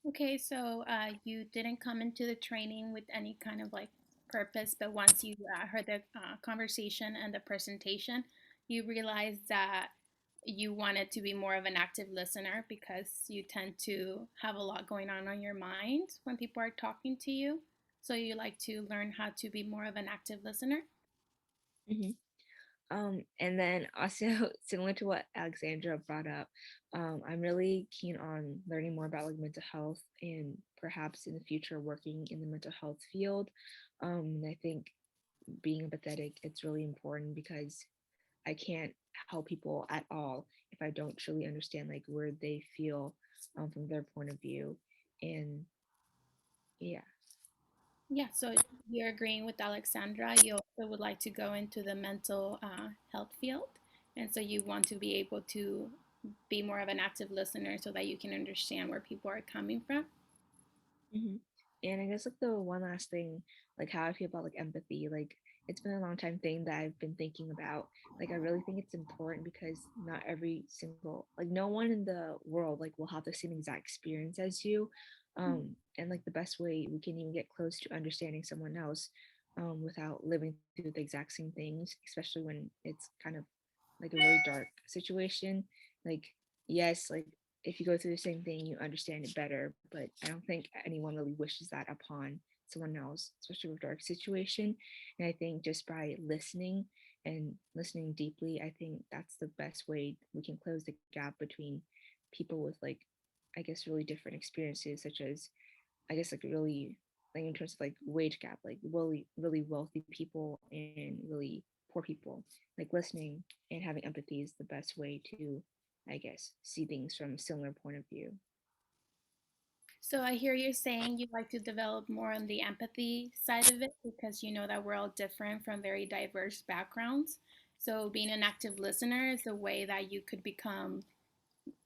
Okay, so you didn't come into the training with any kind of like purpose, but once you heard the conversation and the presentation, you realized that you wanted to be more of an active listener because you tend to have a lot going on your mind when people are talking to you. So you like to learn how to be more of an active listener. Mm-hmm. And then also similar to what Alexandra brought up, I'm really keen on learning more about like mental health and perhaps in the future working in the mental health field. And I think being empathetic, it's really important because I can't help people at all if I don't truly understand like where they feel from their point of view. And yeah. Yeah, so you're agreeing with Alexandra. You also would like to go into the mental health field. And so you want to be able to be more of an active listener so that you can understand where people are coming from. Mm-hmm. And I guess like the one last thing, like how I feel about like empathy, like it's been a long time thing that I've been thinking about. Like I really think it's important because not every single, like no one in the world like will have the same exact experience as you. And like the best way we can even get close to understanding someone else without living through the exact same things, especially when it's kind of like a really dark situation. Like yes, like if you go through the same thing, you understand it better. But I don't think anyone really wishes that upon someone else, especially with a dark situation. And I think just by listening and listening deeply, I think that's the best way we can close the gap between people with like, I guess, really different experiences, such as, I guess, like really, like in terms of like wage gap, like really wealthy people and really poor people. Like listening and having empathy is the best way to, I guess, see things from a similar point of view. So I hear you saying you'd like to develop more on the empathy side of it because you know that we're all different from very diverse backgrounds. So being an active listener is a way that you could become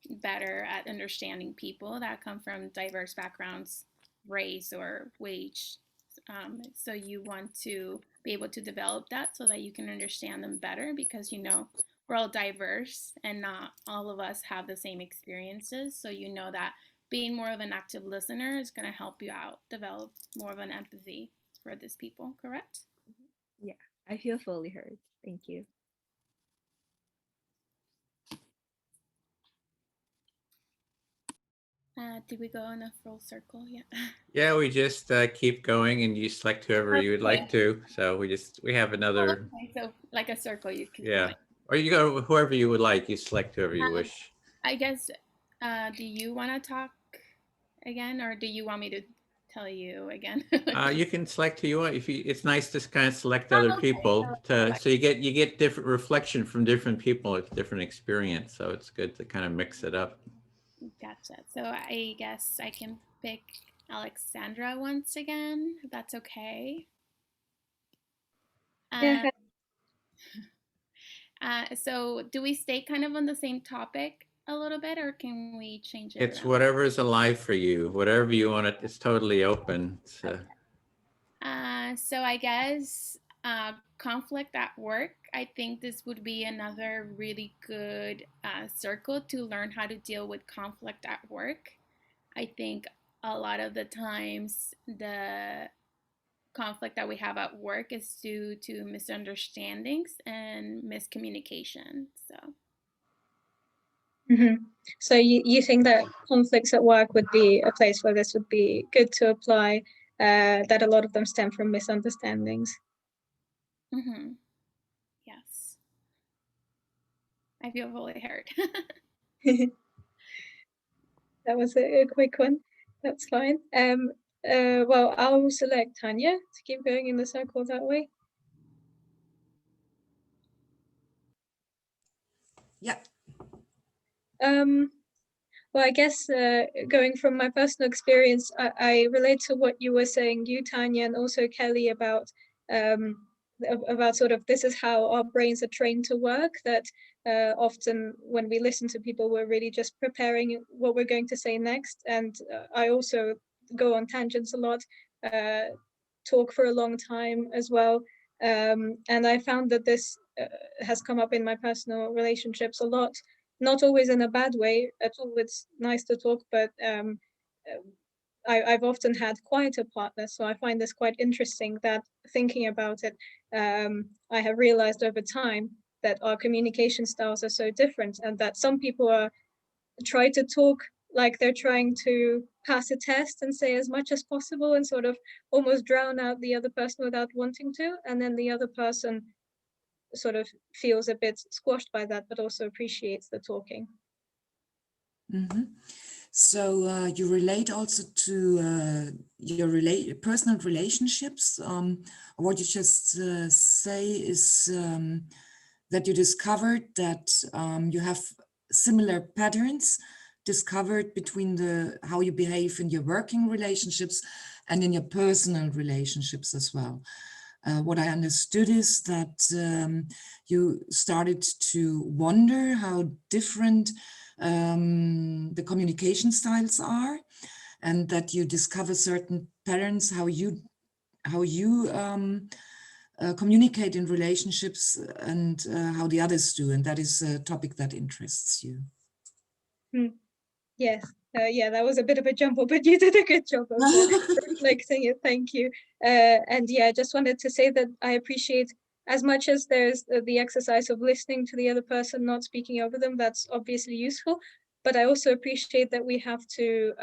better at understanding people that come from diverse backgrounds, race or wage. So you want to be able to develop that so that you can understand them better because you know we're all diverse and not all of us have the same experiences. So you know that being more of an active listener is going to help you out develop more of an empathy for these people, correct? Yeah, I feel fully heard. Thank you. Did we go in a full circle yet? Yeah, we just keep going and you select whoever you would like to. So we have another. Okay, so like a circle you keep Yeah. going. Or you go whoever you would like. You select whoever you wish. I guess, do you want to talk again or do you want me to tell you again? You can select who you want. It's nice to kind of select other people so you get different reflection from different people with different experience. So it's good to kind of mix it up. Gotcha. So I guess I can pick Alexandra once again, if that's okay. So do we stay kind of on the same topic a little bit or can we change it It's around? whatever is alive for you. Whatever you want, it's totally open. So. So I guess conflict at work, I think this would be another really good circle to learn how to deal with conflict at work. I think a lot of the times the conflict that we have at work is due to misunderstandings and miscommunication. So you think that conflicts at work would be a place where this would be good to apply, that a lot of them stem from misunderstandings? Yes. I feel fully heard. That was a quick one. That's fine. Well, I'll select Tanya to keep going in the circle that way. Yeah. Well, I guess going from my personal experience, I relate to what you were saying, you, Tanya, and also Kelly, about sort of this is how our brains are trained to work, that often when we listen to people, we're really just preparing what we're going to say next. And I also go on tangents a lot, talk for a long time as well. And I found that this has come up in my personal relationships a lot, not always in a bad way at all. It's nice to talk, but I've often had quieter partners, so I find this quite interesting that thinking about it, I have realized over time that our communication styles are so different, and that some people try to talk like they're trying to pass a test and say as much as possible and sort of almost drown out the other person without wanting to, and then the other person sort of feels a bit squashed by that, but also appreciates the talking. So you relate also to your personal relationships. What you just say is that you discovered that you have similar patterns discovered between how you behave in your working relationships and in your personal relationships as well. What I understood is that you started to wonder how different the communication styles are, and that you discover certain patterns, how you communicate in relationships, and how the others do, and that is a topic that interests you. Yes, yeah, that was a bit of a jumble, but you did a good job of reflecting it. Thank you. And yeah, I just wanted to say that I appreciate, as much as there's the exercise of listening to the other person, not speaking over them, that's obviously useful. But I also appreciate that we have to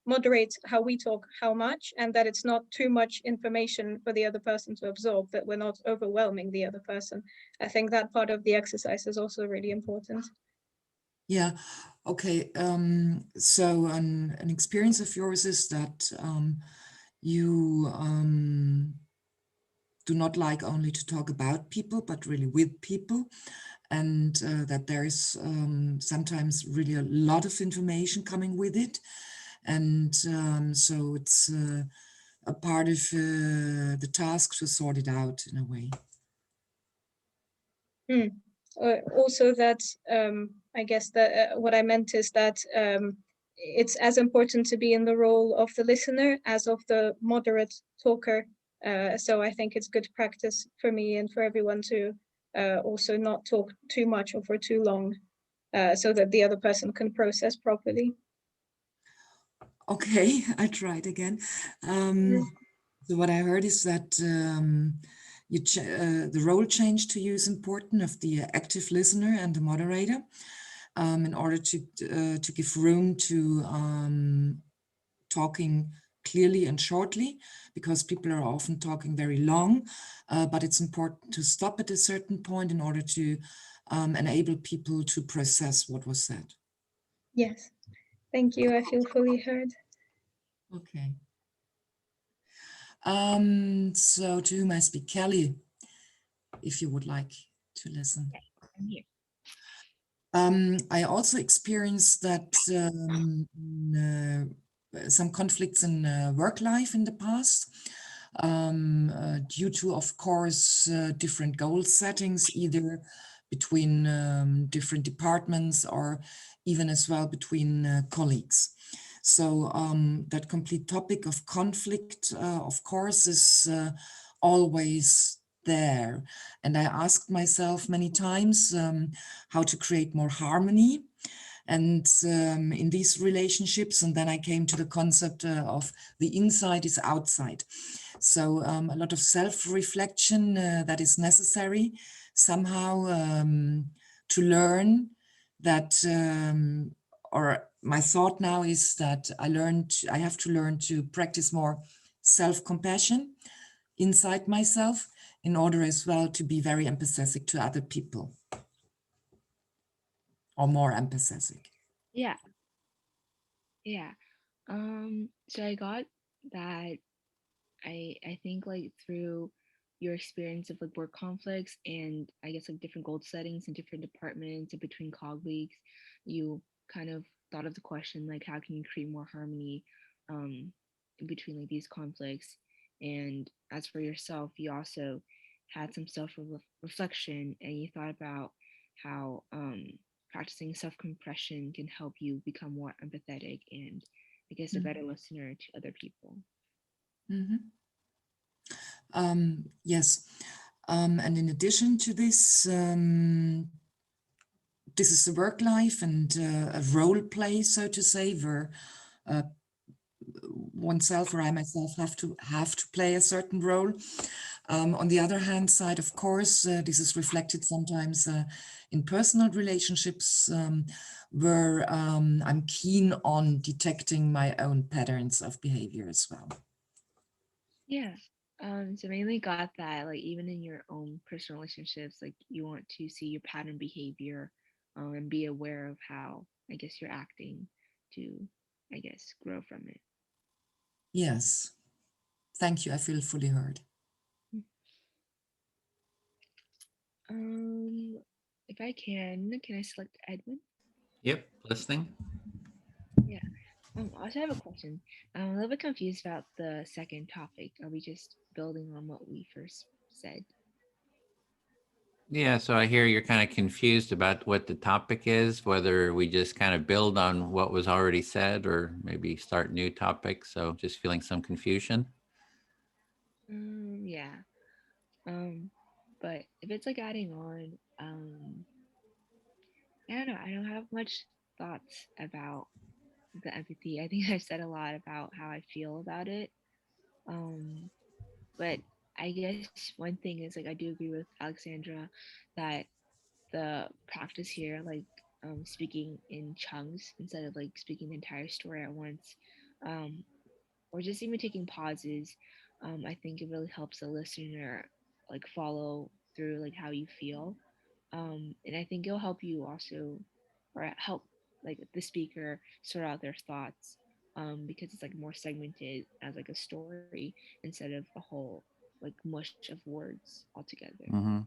moderate how we talk, how much, and that it's not too much information for the other person to absorb, that we're not overwhelming the other person. I think that part of the exercise is also really important. Yeah, okay. So an experience of yours is that you do not like only to talk about people, but really with people, and that there is sometimes really a lot of information coming with it. And so it's a part of the task to sort it out in a way. Also that I guess that what I meant is that it's as important to be in the role of the listener as of the moderate talker. So I think it's good practice for me and for everyone to also not talk too much or for too long, so that the other person can process properly. Okay, I tried again. So what I heard is that the role change to you is important, of the active listener and the moderator, in order to give room to talking clearly and shortly, because people are often talking very long, but it's important to stop at a certain point in order to enable people to process what was said. Yes, thank you. I feel fully heard. Okay. So to whom I speak? Kelly, if you would like to listen. Okay, I'm here. I also experienced that some conflicts in work life in the past, due to, of course, different goal settings, either between different departments or even as well between colleagues. So that complete topic of conflict, of course, is always there. And I asked myself many times how to create more harmony and in these relationships. And then I came to the concept of the inside is outside. So a lot of self-reflection that is necessary somehow to learn that, or my thought now is that I have to learn to practice more self-compassion inside myself in order as well to be very empathetic to other people, or more empathetic. Yeah. Yeah. So I got that. I think like through your experience of like work conflicts and I guess like different goal settings in different departments and between colleagues, you kind of thought of the question like how can you create more harmony in between like these conflicts. And as for yourself, you also had some self-reflection and you thought about how practicing self-compression can help you become more empathetic and I guess a better listener to other people. Mm-hmm. Yes, and in addition to this, this is the work life and a role play, so to say, where oneself or I myself have to play a certain role. On the other hand side, of course, this is reflected sometimes in personal relationships where I'm keen on detecting my own patterns of behavior as well. Yeah. So mainly got that, like even in your own personal relationships, like you want to see your pattern behavior and be aware of how, I guess, you're acting to, I guess, grow from it. Yes. Thank you. I feel fully heard. If I can I select Edwin? Yep, listening. Yeah. Also, I have a question. I'm a little bit confused about the second topic. Are we just building on what we first said? Yeah, so I hear you're kind of confused about what the topic is, whether we just kind of build on what was already said or maybe start new topics. So just feeling some confusion. Yeah. But if it's like adding on, I don't know. I don't have much thoughts about the empathy. I think I've said a lot about how I feel about it. But I guess one thing is like I do agree with Alexandra that the practice here, like speaking in chunks instead of like speaking the entire story at once, or just even taking pauses, I think it really helps the listener like follow through like how you feel. And I think it'll help you also, or help like the speaker sort out their thoughts, because it's like more segmented as like a story instead of a whole like mush of words altogether. Mm-hmm.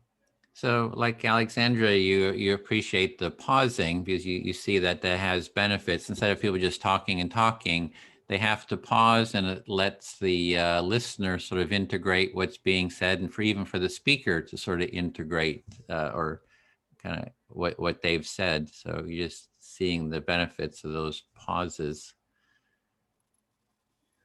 So like Alexandra, you appreciate the pausing because you see that has benefits. Instead of people just talking and talking, they have to pause, and it lets the listener sort of integrate what's being said, and even for the speaker to sort of integrate or kind of what they've said. So you're just seeing the benefits of those pauses.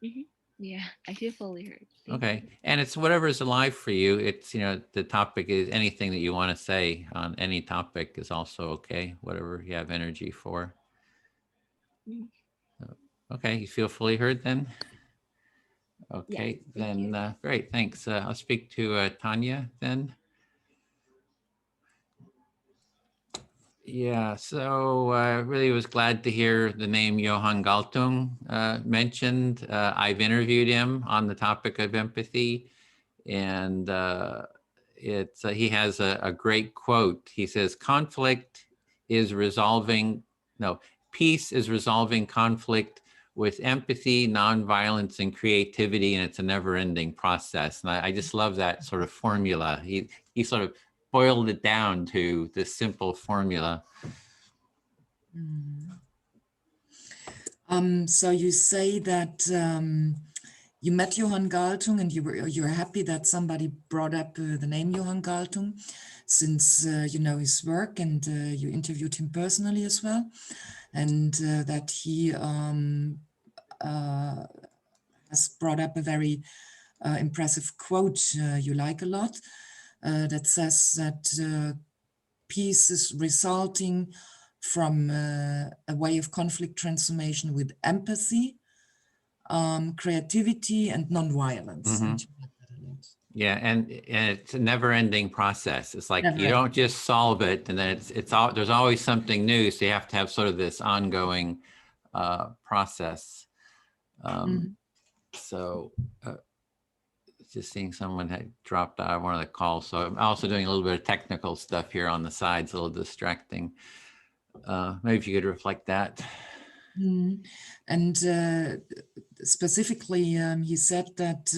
Mm-hmm. Yeah, I feel fully heard. Okay. And it's whatever's alive for you. It's, the topic is anything that you want to say on any topic is also okay. Whatever you have energy for. Mm-hmm. Okay. You feel fully heard then? Okay. Yeah, then great. Thanks. I'll speak to Tanya then. Yeah, so I really was glad to hear the name Johan Galtung mentioned. I've interviewed him on the topic of empathy, and he has a great quote. He says, peace is resolving conflict with empathy, nonviolence, and creativity, and it's a never-ending process. And I just love that sort of formula. He sort of boiled it down to this simple formula. So you say that you met Johan Galtung and you're happy that somebody brought up the name Johan Galtung, since you know his work and you interviewed him personally as well, and that he has brought up a very impressive quote you like a lot. that says that peace is resulting from a way of conflict transformation with empathy, creativity, and non-violence. Mm-hmm. Yeah, and it's a never-ending process. It's like you don't just solve it, and then there's always something new. So you have to have sort of this ongoing process. So just seeing someone had dropped out of one of the calls. So I'm also doing a little bit of technical stuff here on the sides, a little distracting. Maybe if you could reflect that. And specifically, he said that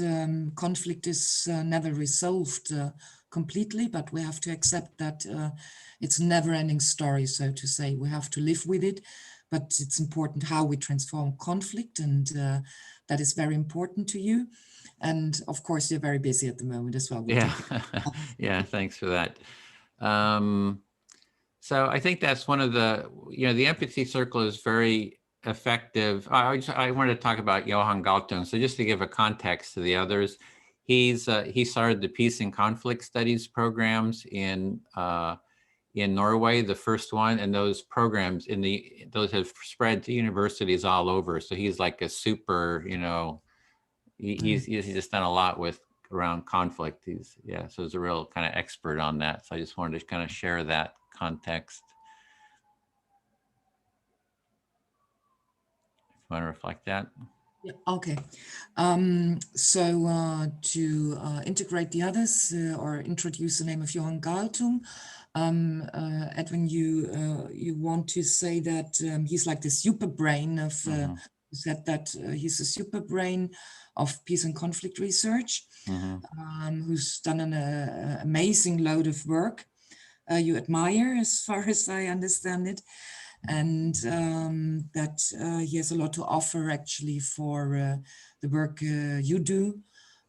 conflict is never resolved completely, but we have to accept that it's a never-ending story, so to say. We have to live with it, but it's important how we transform conflict, and that is very important to you. And of course, you're very busy at the moment as well. Yeah, yeah, thanks for that. So I think that's one of the, the empathy circle is very effective. I wanted to talk about Johan Galtung. So just to give a context to the others, he started the Peace and Conflict Studies programs in Norway, the first one, and those programs those have spread to universities all over. So he's like a super, he's just done a lot around conflict. So he's a real kind of expert on that. So I just wanted to kind of share that context. If you want to reflect that. Yeah, okay. So to integrate the others or introduce the name of Johan Galtung, Edwin, you want to say that he's like the super brain of, you said that he's a super brain of peace and conflict research, who's done an amazing load of work you admire, as far as I understand it, and that he has a lot to offer actually for the work you do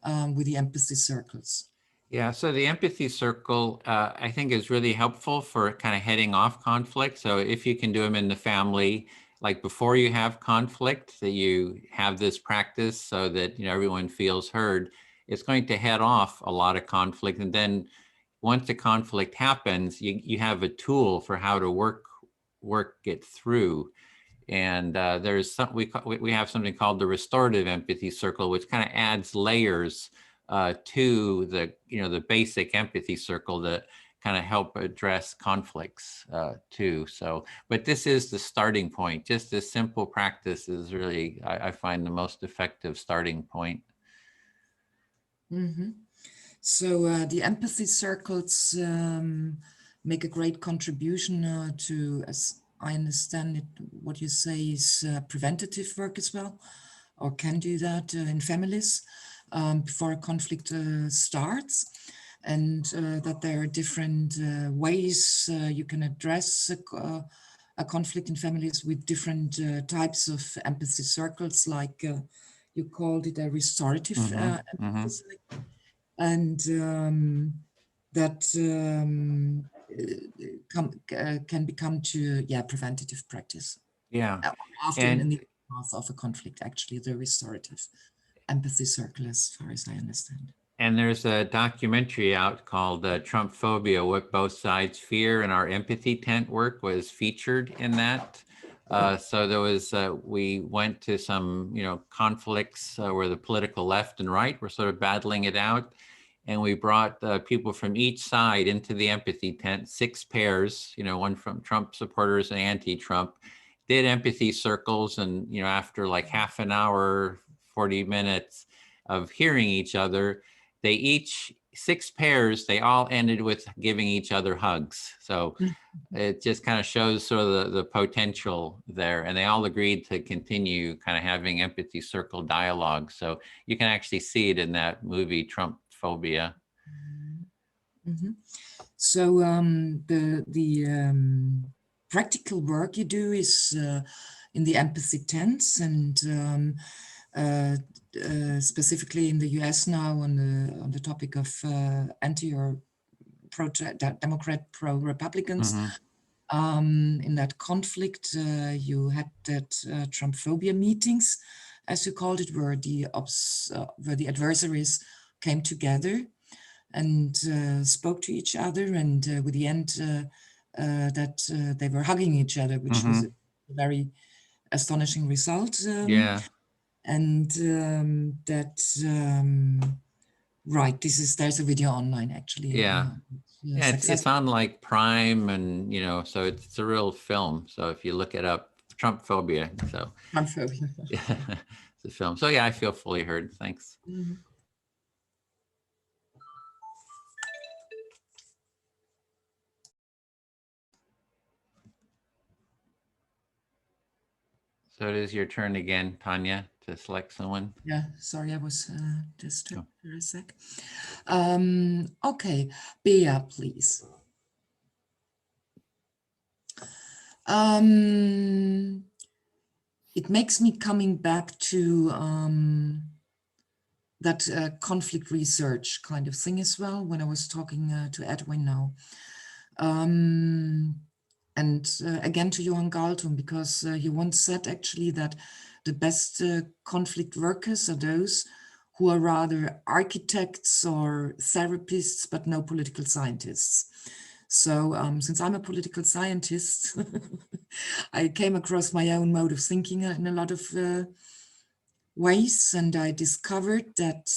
with the empathy circles. Yeah, so the empathy circle, I think, is really helpful for kind of heading off conflict. So if you can do them in the family, like before you have conflict, that you have this practice so that everyone feels heard, it's going to head off a lot of conflict. And then once the conflict happens, you have a tool for how to work it through. And there's we have something called the restorative empathy circle, which kind of adds layers to the basic empathy circle that kind of help address conflicts too. So, but this is the starting point. Just this simple practice is really, I find, the most effective starting point. So the empathy circles make a great contribution to, as I understand it, what you say is preventative work as well, or can do that in families before a conflict starts, and that there are different ways you can address a conflict in families with different types of empathy circles, like you called it a restorative empathy circle. And that can become to preventative practice. Yeah, often in the path of a conflict, actually, the restorative empathy circle, as far as I understand. And there's a documentary out called Trump Phobia: What Both Sides Fear, and our empathy tent work was featured in that. So there was, we went to some, conflicts where the political left and right were sort of battling it out. And we brought people from each side into the empathy tent, 6 pairs, one from Trump supporters and anti-Trump, did empathy circles. And, after like half an hour, 40 minutes of hearing each other, they each, 6 pairs, they all ended with giving each other hugs. So it just kind of shows sort of the potential there. And they all agreed to continue kind of having empathy circle dialogue. So you can actually see it in that movie, Trump Phobia. So the practical work you do is in the empathy tents, and specifically in the US now on the topic of anti or Democrat pro-Republicans. In that conflict, you had that Trump phobia meetings, as you called it, where the adversaries came together and spoke to each other, and with the end that they were hugging each other, which was a very astonishing result. Yeah. And right, there's a video online actually. Yeah. Yeah, it's on like Prime, and so it's a real film. So if you look it up, Trump phobia. So Trump phobia. Yeah, it's a film. So yeah, I feel fully heard. Thanks. So it is your turn again, Tanya, to select someone. Yeah, sorry, I was disturbed for a sec. Okay, Bea, please. It makes me coming back to that conflict research kind of thing as well when I was talking to Edwin now. And again to Johan Galtung, because he once said actually that the best conflict workers are those who are rather architects or therapists, but no political scientists. So since I'm a political scientist, I came across my own mode of thinking in a lot of ways, and I discovered that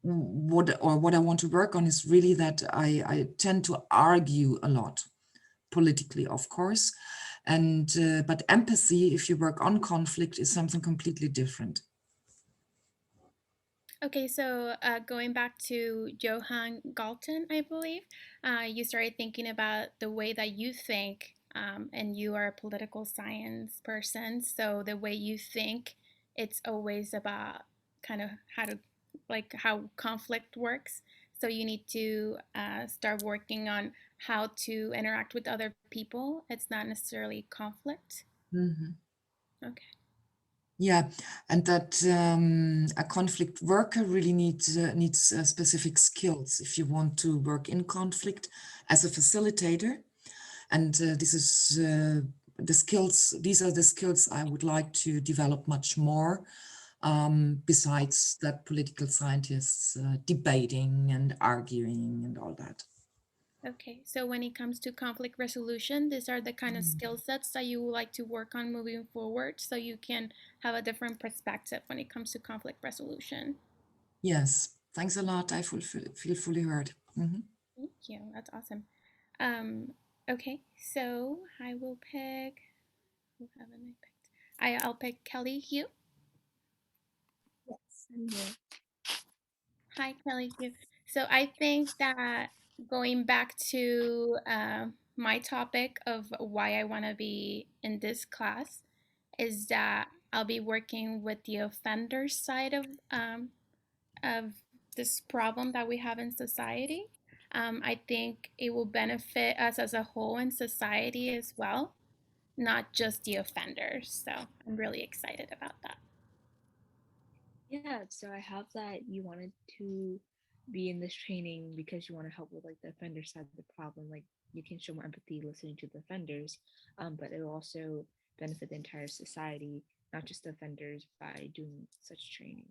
what I want to work on is really that I tend to argue a lot, politically, of course, and but empathy, if you work on conflict, is something completely different. Okay, so going back to Johan Galton, I believe, you started thinking about the way that you think, and you are a political science person, so the way you think, it's always about kind of how conflict works. So you need to start working on how to interact with other people. It's not necessarily conflict. Okay. Yeah, and that a conflict worker really needs specific skills if you want to work in conflict as a facilitator. And this is the skills. These are the skills I would like to develop much more. Besides that, political scientists debating and arguing and all that. Okay, so when it comes to conflict resolution, these are the kind of skill sets that you would like to work on moving forward, so you can have a different perspective when it comes to conflict resolution. Yes, thanks a lot. I feel fully heard. Thank you. That's awesome. Okay, so I will pick. Who haven't I picked? I'll pick Kelly Hugh. Yes, I'm here. Hi, Kelly Hugh. So I think that going back to my topic of why I want to be in this class is that I'll be working with the offender side of this problem that we have in society. I think it will benefit us as a whole in society as well, not just the offenders. So I'm really excited about that. Yeah, so I have that you wanted to be in this training because you want to help with like the offender side of the problem. Like you can show more empathy listening to the offenders, but it will also benefit the entire society, not just the offenders, by doing such training.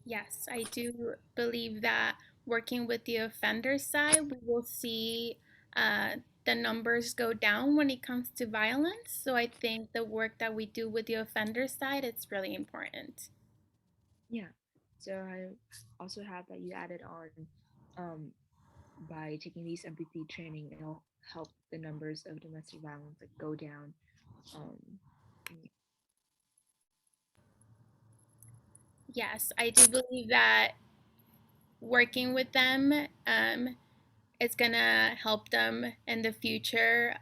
Yes, I do believe that working with the offender side, we will see the numbers go down when it comes to violence. So I think the work that we do with the offender side, it's really important. Yeah, so I also have that you added on by taking these empathy training, it'll help the numbers of domestic violence like go down. Yes, I do believe that working with them is gonna help them in the future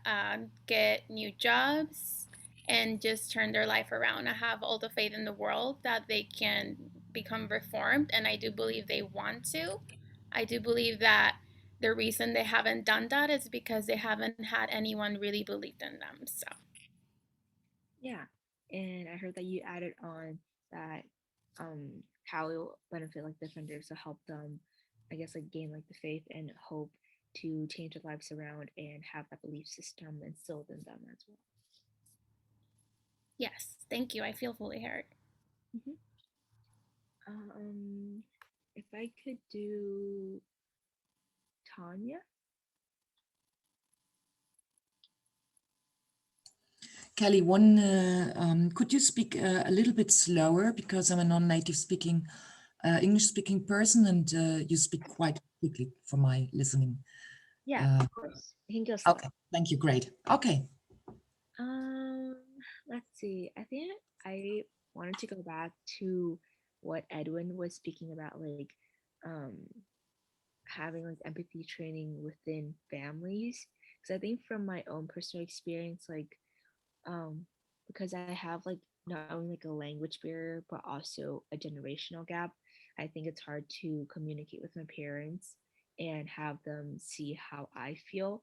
get new jobs and just turn their life around. I have all the faith in the world that they can become reformed, and I do believe they want to. I do believe that the reason they haven't done that is because they haven't had anyone really believe in them. So yeah, and I heard that you added on that how it will benefit like the offenders to help them, I guess, like gain like the faith and hope to change their lives around and have that belief system instilled in them as well. yes, thank you. I feel fully heard. If I could do Tanya. Kelly, could you speak a little bit slower, because I'm a non-native speaking English-speaking person, and you speak quite quickly for my listening. Yeah, of course. I can go slow. Okay, thank you. Great. Okay. Let's see. I think I wanted to go back to what Edwin was speaking about, like having like empathy training within families. Because I think from my own personal experience, like because I have like not only like a language barrier but also a generational gap, I think it's hard to communicate with my parents and have them see how I feel,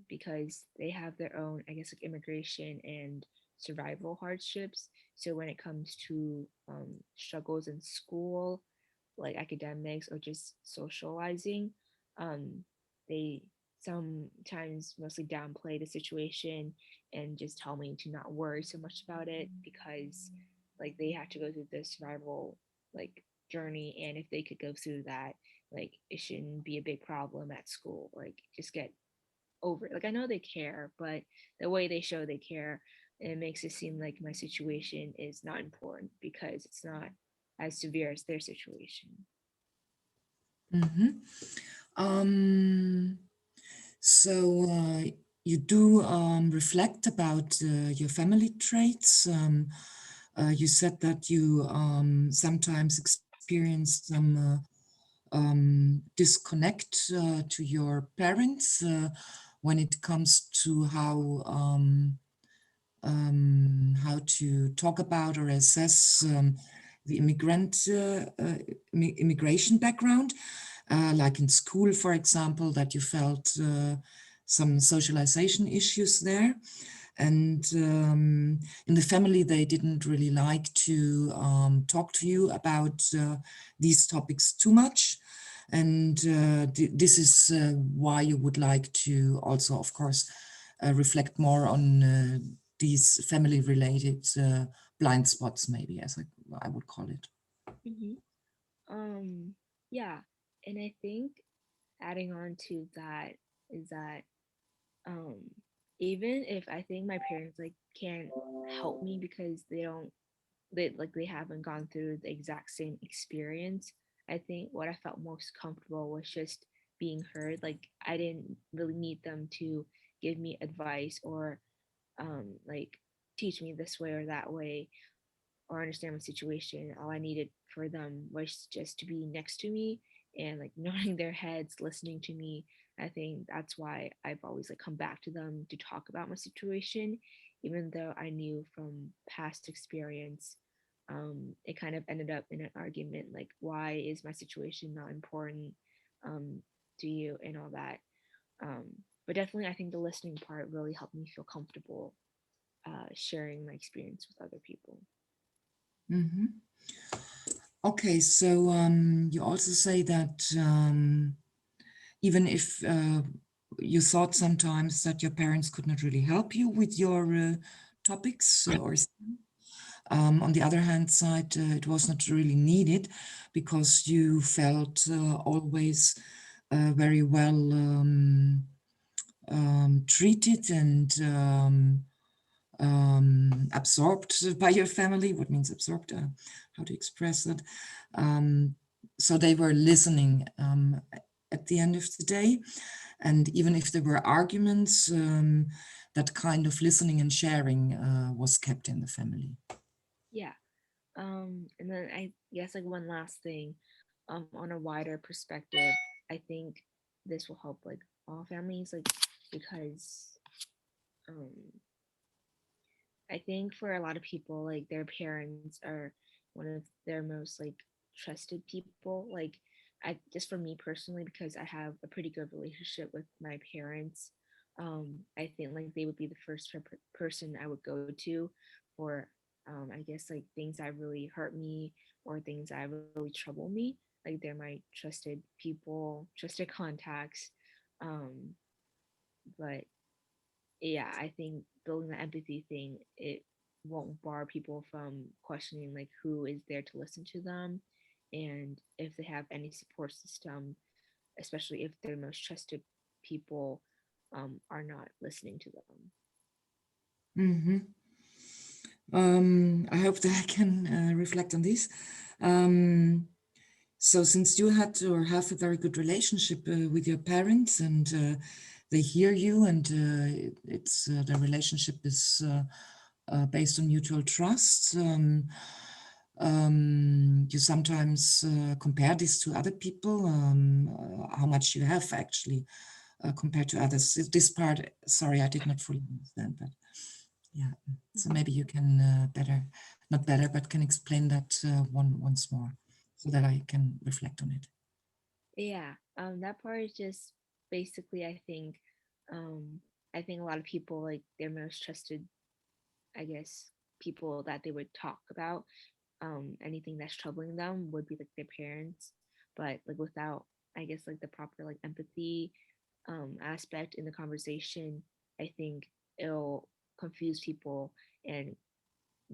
because they have their own, I guess, like immigration and survival hardships. So when it comes to struggles in school, like academics or just socializing, they sometimes mostly downplay the situation and just tell me to not worry so much about it, because like they have to go through the survival like journey, and if they could go through that, like it shouldn't be a big problem at school, like just get over it. Like I know they care, but the way they show they care, it makes it seem like my situation is not important because it's not as severe as their situation. Mm-hmm. So you do reflect about your family traits. You said that you sometimes experience some disconnect to your parents when it comes to how to talk about or assess the immigration background, like in school, for example, that you felt some socialization issues there. And in the family, they didn't really like to talk to you about these topics too much. And this is why you would like to also, of course, reflect more on these family-related blind spots, maybe, as I would call it. Mm-hmm. Yeah, and I think adding on to that is that even if I think my parents like can't help me because they haven't gone through the exact same experience, I think what I felt most comfortable was just being heard. Like I didn't really need them to give me advice or like teach me this way or that way or understand my situation. All I needed for them was just to be next to me and like nodding their heads, listening to me. I think that's why I've always like come back to them to talk about my situation, even though I knew from past experience, it kind of ended up in an argument like, why is my situation not important to you and all that. But definitely, I think the listening part really helped me feel comfortable sharing my experience with other people. Mm-hmm. Okay, so you also say that even if you thought sometimes that your parents could not really help you with your topics, or on the other hand side, it was not really needed because you felt always very well treated and absorbed by your family. What means absorbed? How to express that? So they were listening at the end of the day. And even if there were arguments, that kind of listening and sharing was kept in the family. Yeah. And then I guess like one last thing, on a wider perspective, I think this will help like all families, like because I think for a lot of people, like their parents are one of their most like trusted people. Like I just for me personally, because I have a pretty good relationship with my parents, I think like they would be the first person I would go to for I guess like things that really hurt me or things that really trouble me. Like they're my trusted people, trusted contacts. But yeah, I think building the empathy thing, it won't bar people from questioning like who is there to listen to them, and if they have any support system, especially if their most trusted people are not listening to them. I hope that I can reflect on this. So since you had or have a very good relationship with your parents, and they hear you, and it's the relationship is based on mutual trust, you sometimes compare this to other people, how much you have actually compared to others. This part, sorry, I did not fully understand, but yeah. So maybe you can not better, but can explain that once more so that I can reflect on it. Yeah, that part is just basically, I think a lot of people, like their most trusted, I guess, people that they would talk about anything that's troubling them would be like their parents, but like without, I guess, like the proper like empathy aspect in the conversation, I think it'll confuse people and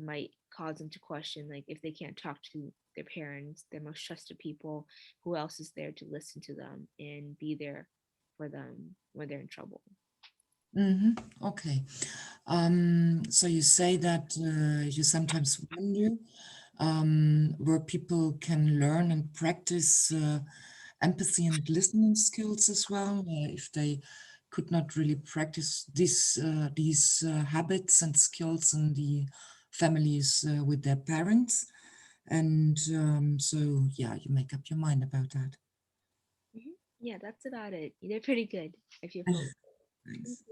might cause them to question like if they can't talk to their parents, their most trusted people, who else is there to listen to them and be there for them when they're in trouble. Okay. So you say that you sometimes wonder where people can learn and practice empathy and listening skills as well, if they could not really practice these habits and skills in the families with their parents. And so, yeah, you make up your mind about that. Yeah, that's about it. They're pretty good if you feel. Thanks.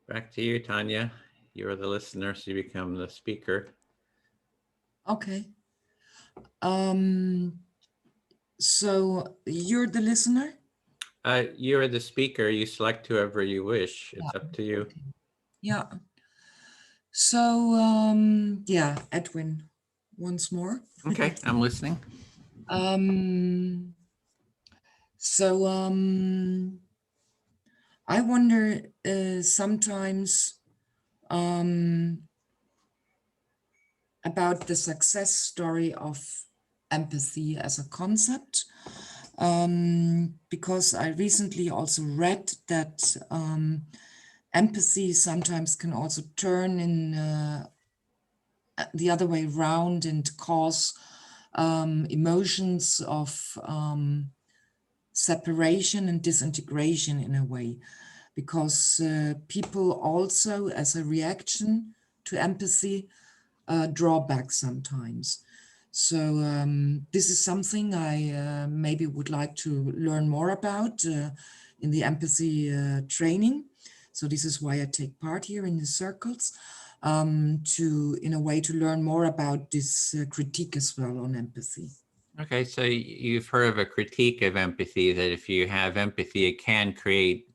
Back to you, Tanya. You're the listener, so you become the speaker. Okay. So you're the listener? You're the speaker. You select whoever you wish. It's up to you. Okay. Yeah. So, yeah, Edwin, once more. Okay, I'm listening. So, I wonder sometimes about the success story of empathy as a concept, because I recently also read that empathy sometimes can also turn in the other way around and cause emotions of separation and disintegration in a way, because people also, as a reaction to empathy, draw back sometimes. So this is something I maybe would like to learn more about in the empathy training. So this is why I take part here in the circles, in a way to learn more about this critique as well on empathy. Okay, so you've heard of a critique of empathy, that if you have empathy, it can create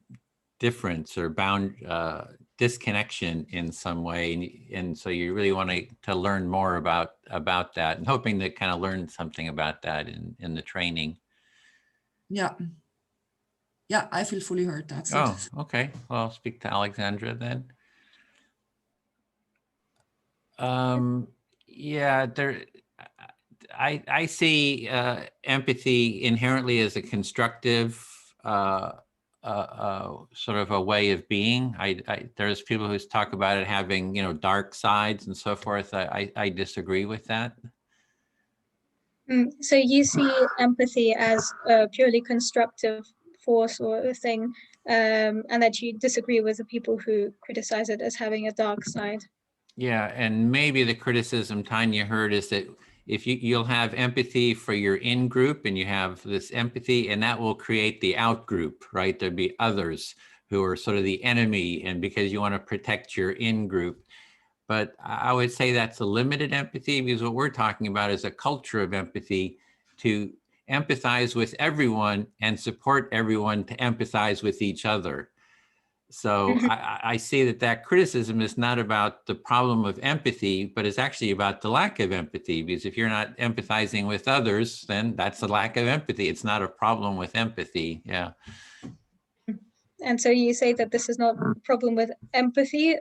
difference or disconnection in some way, and so you really want to learn more about that, and hoping to kind of learn something about that in the training. Yeah, I feel fully heard. That's it. Okay. Well, I'll speak to Alexandra then. Yeah, I see empathy inherently as a constructive sort of a way of being. There's people who talk about it having, dark sides and so forth. I disagree with that. So you see empathy as a purely constructive force or a thing, and that you disagree with the people who criticize it as having a dark side. Yeah, and maybe the criticism Tanya heard is that if you'll have empathy for your in-group, and you have this empathy, and that will create the out-group, right? There'd be others who are sort of the enemy, and because you want to protect your in-group. But I would say that's a limited empathy, because what we're talking about is a culture of empathy, to empathize with everyone and support everyone to empathize with each other. So I see that criticism is not about the problem of empathy, but it's actually about the lack of empathy, because if you're not empathizing with others, then that's a lack of empathy. It's not a problem with empathy. Yeah. And so you say that this is not a problem with empathy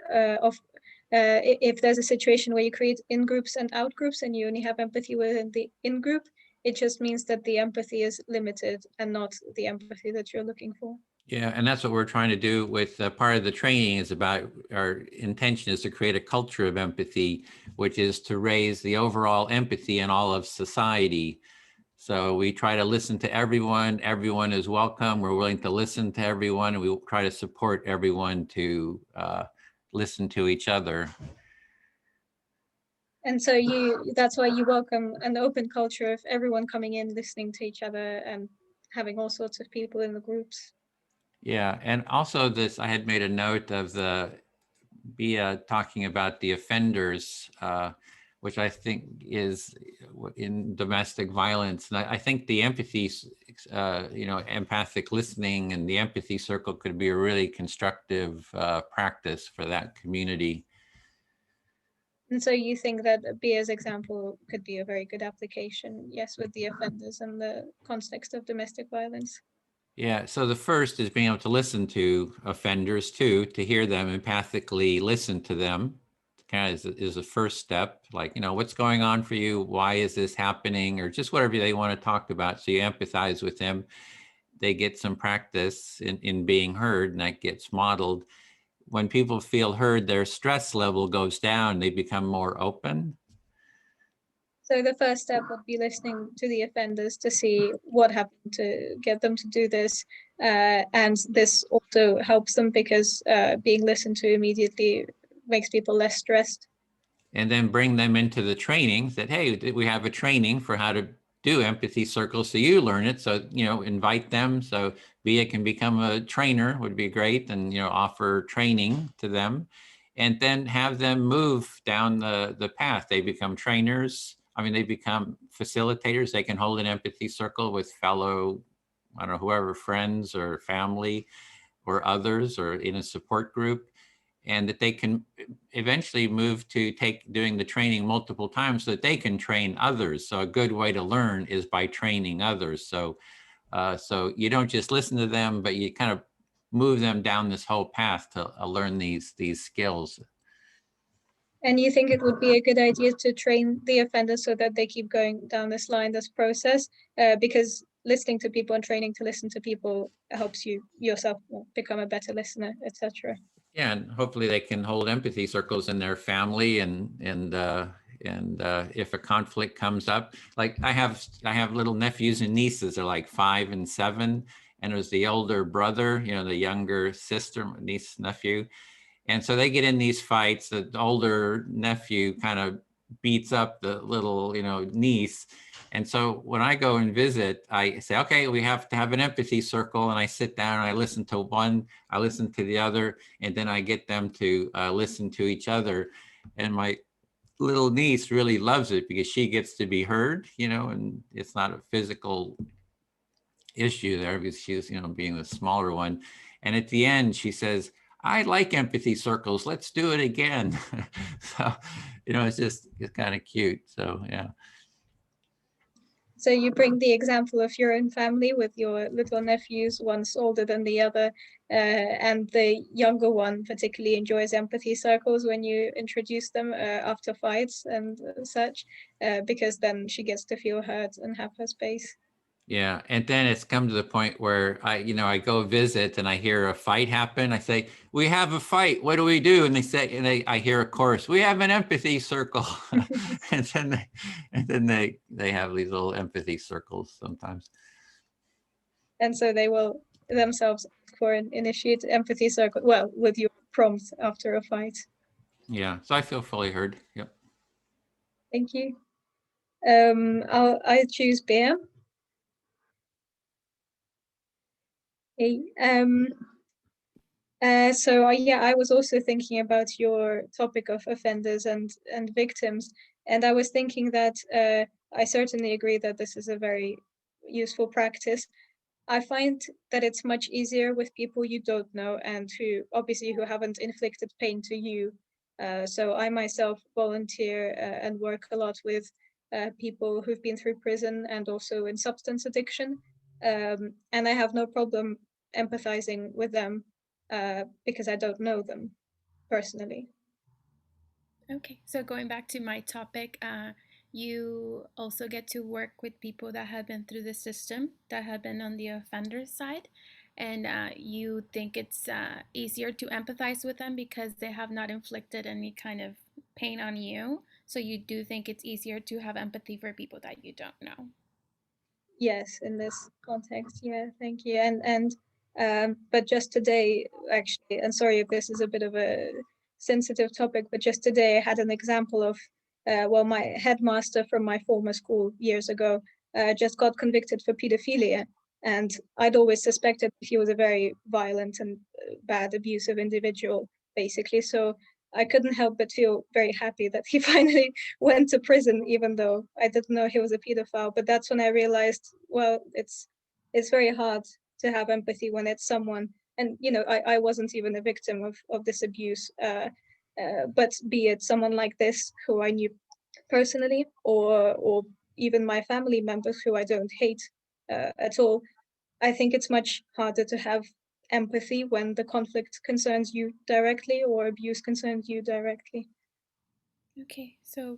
if there's a situation where you create in-groups and out-groups and you only have empathy within the in-group, it just means that the empathy is limited and not the empathy that you're looking for. Yeah, and that's what we're trying to do with part of the training is about, our intention is to create a culture of empathy, which is to raise the overall empathy in all of society. So we try to listen to everyone. Everyone is welcome. We're willing to listen to everyone, and we try to support everyone to listen to each other. And so that's why you welcome an open culture of everyone coming in, listening to each other and having all sorts of people in the groups. Yeah, and also I had made a note of Bia talking about the offenders, which I think is in domestic violence. And I think the empathy, empathic listening and the empathy circle could be a really constructive practice for that community. And so you think that Bia's example could be a very good application, yes, with the offenders and the context of domestic violence? Yeah, so the first is being able to listen to offenders too, to hear them, empathically listen to them, kind of is a first step, like, what's going on for you? Why is this happening? Or just whatever they want to talk about. So you empathize with them. They get some practice in being heard, and that gets modeled. When people feel heard, their stress level goes down, they become more open. So the first step would be listening to the offenders to see what happened to get them to do this. And this also helps them because being listened to immediately makes people less stressed. And then bring them into the training that, hey, we have a training for how to do empathy circles, so you learn it. So, invite them. So Bia can become a trainer would be great, and, offer training to them, and then have them move down the path. They become trainers. They become facilitators. They can hold an empathy circle with fellow, whoever, friends or family or others, or in a support group, and that they can eventually move to doing the training multiple times so that they can train others. So a good way to learn is by training others. So you don't just listen to them, but you kind of move them down this whole path to learn these skills. And you think it would be a good idea to train the offenders so that they keep going down this process? Because listening to people and training to listen to people helps you yourself become a better listener, etc. Yeah, and hopefully they can hold empathy circles in their family, and if a conflict comes up, like I have little nephews and nieces, they're like 5 and 7, and it was the older brother, the younger sister, niece, nephew. And so they get in these fights. The older nephew kind of beats up the little, niece. And so when I go and visit, I say, okay, we have to have an empathy circle. And I sit down and I listen to one, I listen to the other, and then I get them to listen to each other. And my little niece really loves it because she gets to be heard, and it's not a physical issue there because she's, being the smaller one. And at the end, she says, I like empathy circles. Let's do it again. So, it's kind of cute. So, yeah. So you bring the example of your own family with your little nephews, one's older than the other, and the younger one particularly enjoys empathy circles when you introduce them after fights and such, because then she gets to feel heard and have her space. Yeah, and then it's come to the point where I go visit and I hear a fight happen. I say, "We have a fight. What do we do?" And they say, I hear a chorus, "We have an empathy circle." and then they have these little empathy circles sometimes. And so they will themselves initiate empathy circle. Well, with your prompt after a fight. Yeah, so I feel fully heard. Yep. Thank you. I choose Bea. Okay. I was also thinking about your topic of offenders and victims, and I was thinking that I certainly agree that this is a very useful practice. I find that it's much easier with people you don't know and who obviously who haven't inflicted pain to you. So I myself volunteer and work a lot with people who've been through prison and also in substance addiction. And I have no problem empathizing with them because I don't know them personally. Okay, so going back to my topic, you also get to work with people that have been through the system, that have been on the offender side, and you think it's easier to empathize with them because they have not inflicted any kind of pain on you. So you do think it's easier to have empathy for people that you don't know. Yes, in this context, yeah, thank you. But just today, actually, and sorry if this is a bit of a sensitive topic, but just today I had an example of, well, my headmaster from my former school years ago just got convicted for pedophilia. And I'd always suspected he was a very violent and bad, abusive individual, basically. So I couldn't help but feel very happy that he finally went to prison, even though I didn't know he was a pedophile. But that's when I realized, well, it's very hard to have empathy when it's someone, and you know, I wasn't even a victim of this abuse, but be it someone like this who I knew personally, or even my family members who I don't hate at all, I think it's much harder to have empathy when the conflict concerns you directly or abuse concerns you directly. Okay, so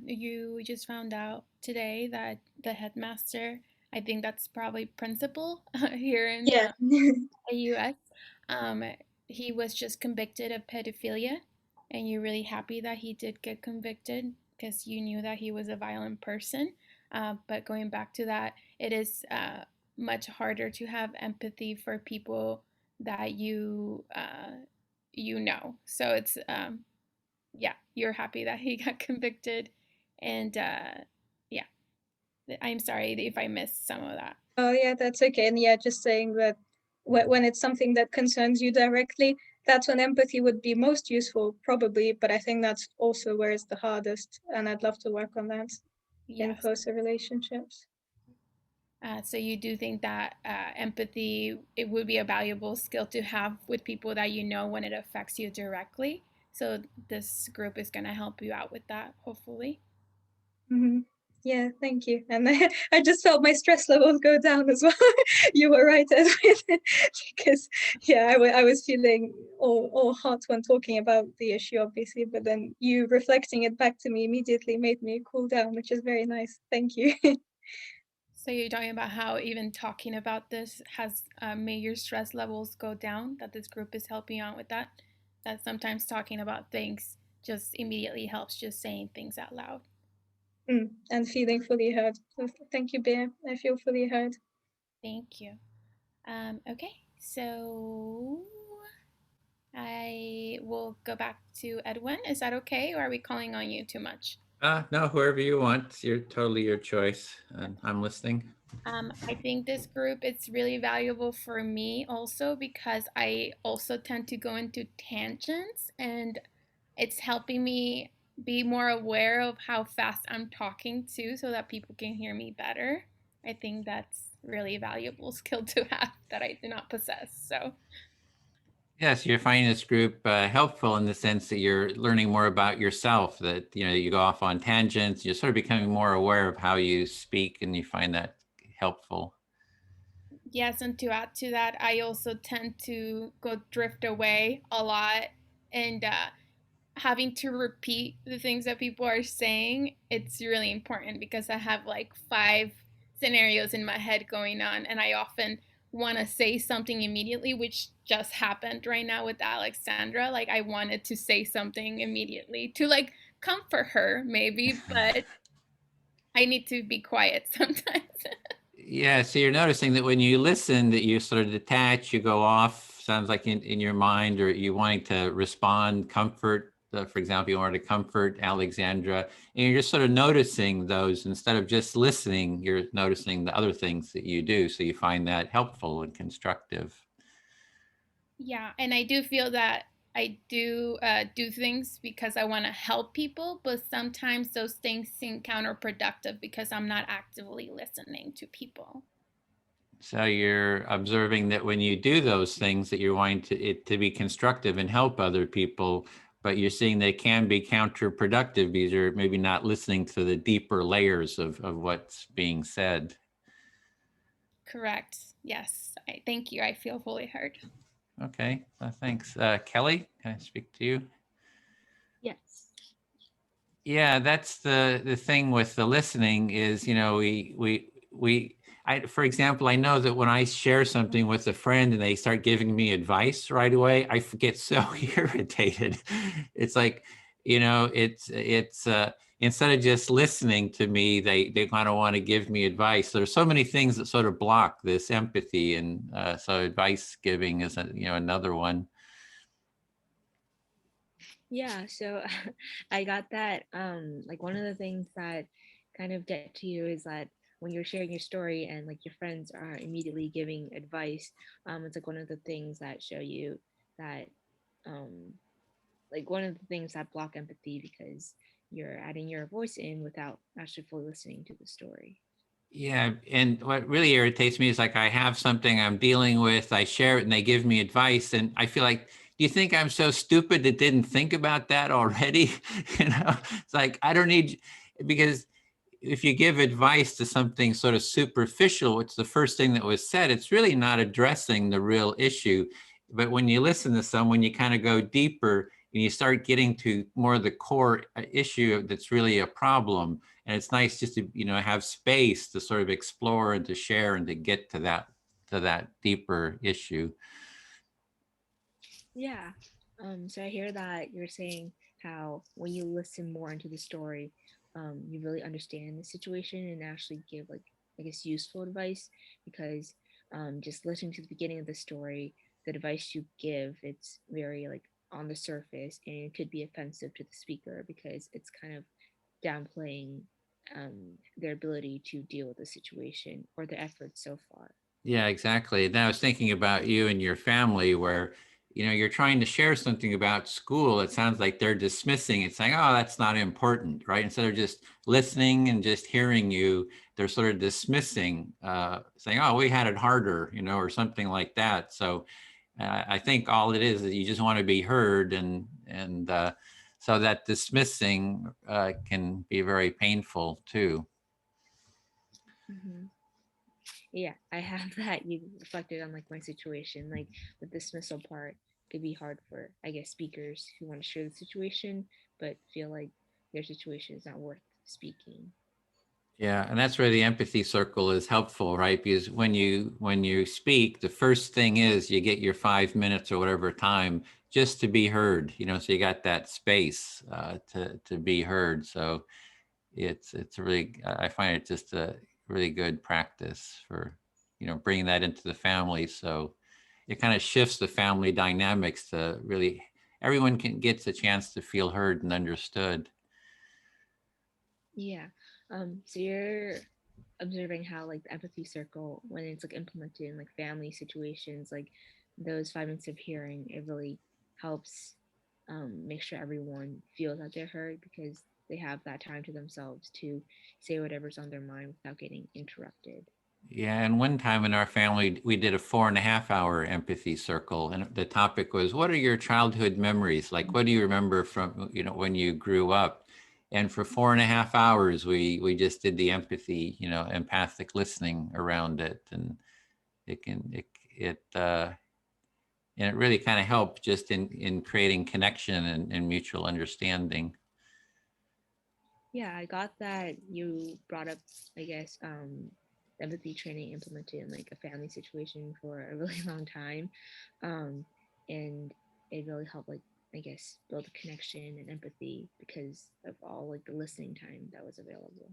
you just found out today that the headmaster, I think that's probably principal here in the US, he was just convicted of pedophilia, and you're really happy that he did get convicted because you knew that he was a violent person. But going back to that, it is much harder to have empathy for people that you know. So it's yeah, you're happy that he got convicted, and yeah, I'm sorry if I missed some of that. Oh yeah, that's okay. And yeah, just saying that when it's something that concerns you directly, that's when empathy would be most useful, probably. But I think that's also where it's the hardest, and I'd love to work on that in closer relationships. So you do think that empathy, it would be a valuable skill to have with people that you know when it affects you directly. So this group is going to help you out with that, hopefully. Mm-hmm. Yeah, thank you. And I just felt my stress levels go down as well. You were right, Edwin, because yeah, I was feeling all hot when talking about the issue, obviously, but then you reflecting it back to me immediately made me cool down, which is very nice. Thank you. So you're talking about how even talking about this has made your stress levels go down, that this group is helping you out with that? That sometimes talking about things just immediately helps, just saying things out loud. And feeling fully heard. So thank you, Bear. I feel fully heard. Thank you. Okay, so I will go back to Edwin. Is that okay, or are we calling on you too much? No, whoever you want. You're totally your choice, and I'm listening. I think this group is really valuable for me also because I also tend to go into tangents, and it's helping me be more aware of how fast I'm talking too, so that people can hear me better. I think that's really a valuable skill to have that I do not possess. So yes, you're finding this group helpful in the sense that you're learning more about yourself, that you go off on tangents, you're sort of becoming more aware of how you speak, and you find that helpful. Yes, and to add to that, I also tend to go drift away a lot, and having to repeat the things that people are saying, it's really important because I have like 5 scenarios in my head going on, and I often want to say something immediately, which just happened right now with Alexandra. Like I wanted to say something immediately to like comfort her maybe, but I need to be quiet sometimes. Yeah, so you're noticing that when you listen, that you sort of detach, you go off, sounds like in your mind, or you wanting to respond, comfort, for example, you wanted to comfort Alexandra, and you're just sort of noticing those instead of just listening, you're noticing the other things that you do. So you find that helpful and constructive. Yeah, and I do feel that I do things because I want to help people, but sometimes those things seem counterproductive because I'm not actively listening to people. So you're observing that when you do those things that you're wanting it to be constructive and help other people, but you're seeing they can be counterproductive because you're maybe not listening to the deeper layers of what's being said. Correct. Yes. Thank you. I feel fully heard. Okay. Thanks. Kelly, can I speak to you? Yes. Yeah, that's the thing with the listening is, you know, for example, I know that when I share something with a friend and they start giving me advice right away, I get so irritated. It's like, you know, it's instead of just listening to me, they kind of want to give me advice. There's so many things that sort of block this empathy, and so advice giving is another one. Yeah, so I got that. Like one of the things that kind of get to you is that when you're sharing your story and like your friends are immediately giving advice, it's like one of the things that show you that, like one of the things that block empathy because you're adding your voice in without actually fully listening to the story. Yeah, and what really irritates me is like I have something I'm dealing with, I share it and they give me advice and I feel like, do you think I'm so stupid that didn't think about that already? You know, it's like, I don't need, because if you give advice to something sort of superficial, it's the first thing that was said, it's really not addressing the real issue. But when you listen to someone, you kind of go deeper and you start getting to more of the core issue that's really a problem. And it's nice just to, you know, have space to sort of explore and to share and to get to that deeper issue. Yeah. So I hear that you're saying how when you listen more into the story, you really understand the situation and actually give like, I guess, useful advice because just listening to the beginning of the story, the advice you give, it's very like on the surface and it could be offensive to the speaker because it's kind of downplaying their ability to deal with the situation or their efforts so far. Yeah, exactly. And I was thinking about you and your family where, you know, you're trying to share something about school. It sounds like they're dismissing it, saying, oh, that's not important, right? Instead of just listening and just hearing you, they're sort of dismissing, saying, oh, we had it harder, you know, or something like that. So I think all it is you just want to be heard. And so that dismissing can be very painful too. Mm-hmm. Yeah, I have that. You reflected on like my situation, like the dismissal part could be hard for, I guess, speakers who want to share the situation, but feel like their situation is not worth speaking. Yeah, and that's where the empathy circle is helpful, right? Because when you speak, the first thing is you get your 5 minutes or whatever time just to be heard, you know, so you got that space to be heard. So it's really, I find it just a really good practice for, you know, bringing that into the family. So it kind of shifts the family dynamics to really, everyone gets a chance to feel heard and understood. Yeah. So you're observing how like the empathy circle, when it's like implemented in like family situations, like those 5 minutes of hearing, it really helps make sure everyone feels that they're heard because they have that time to themselves to say whatever's on their mind without getting interrupted. Yeah, and one time in our family, we did a 4.5-hour empathy circle, and the topic was, what are your childhood memories? Like, what do you remember from, you know, when you grew up? And for 4.5 hours, we just did the empathy, you know, empathic listening around it, and it really kind of helped just in creating connection and mutual understanding. Yeah, I got that you brought up, I guess, empathy training implemented in like a family situation for a really long time. And it really helped, like, I guess, build a connection and empathy because of all like the listening time that was available.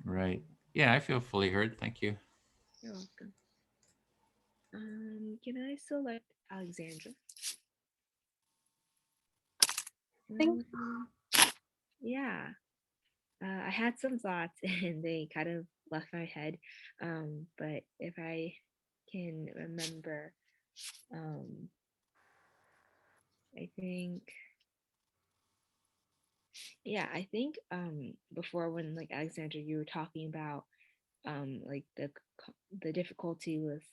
Right. Yeah, I feel fully heard. Thank you. You're welcome. Can I select Alexandra? Yeah. I had some thoughts and they kind of left my head. But if I can remember, I think, yeah, I think before when like Alexandra, you were talking about like the difficulty with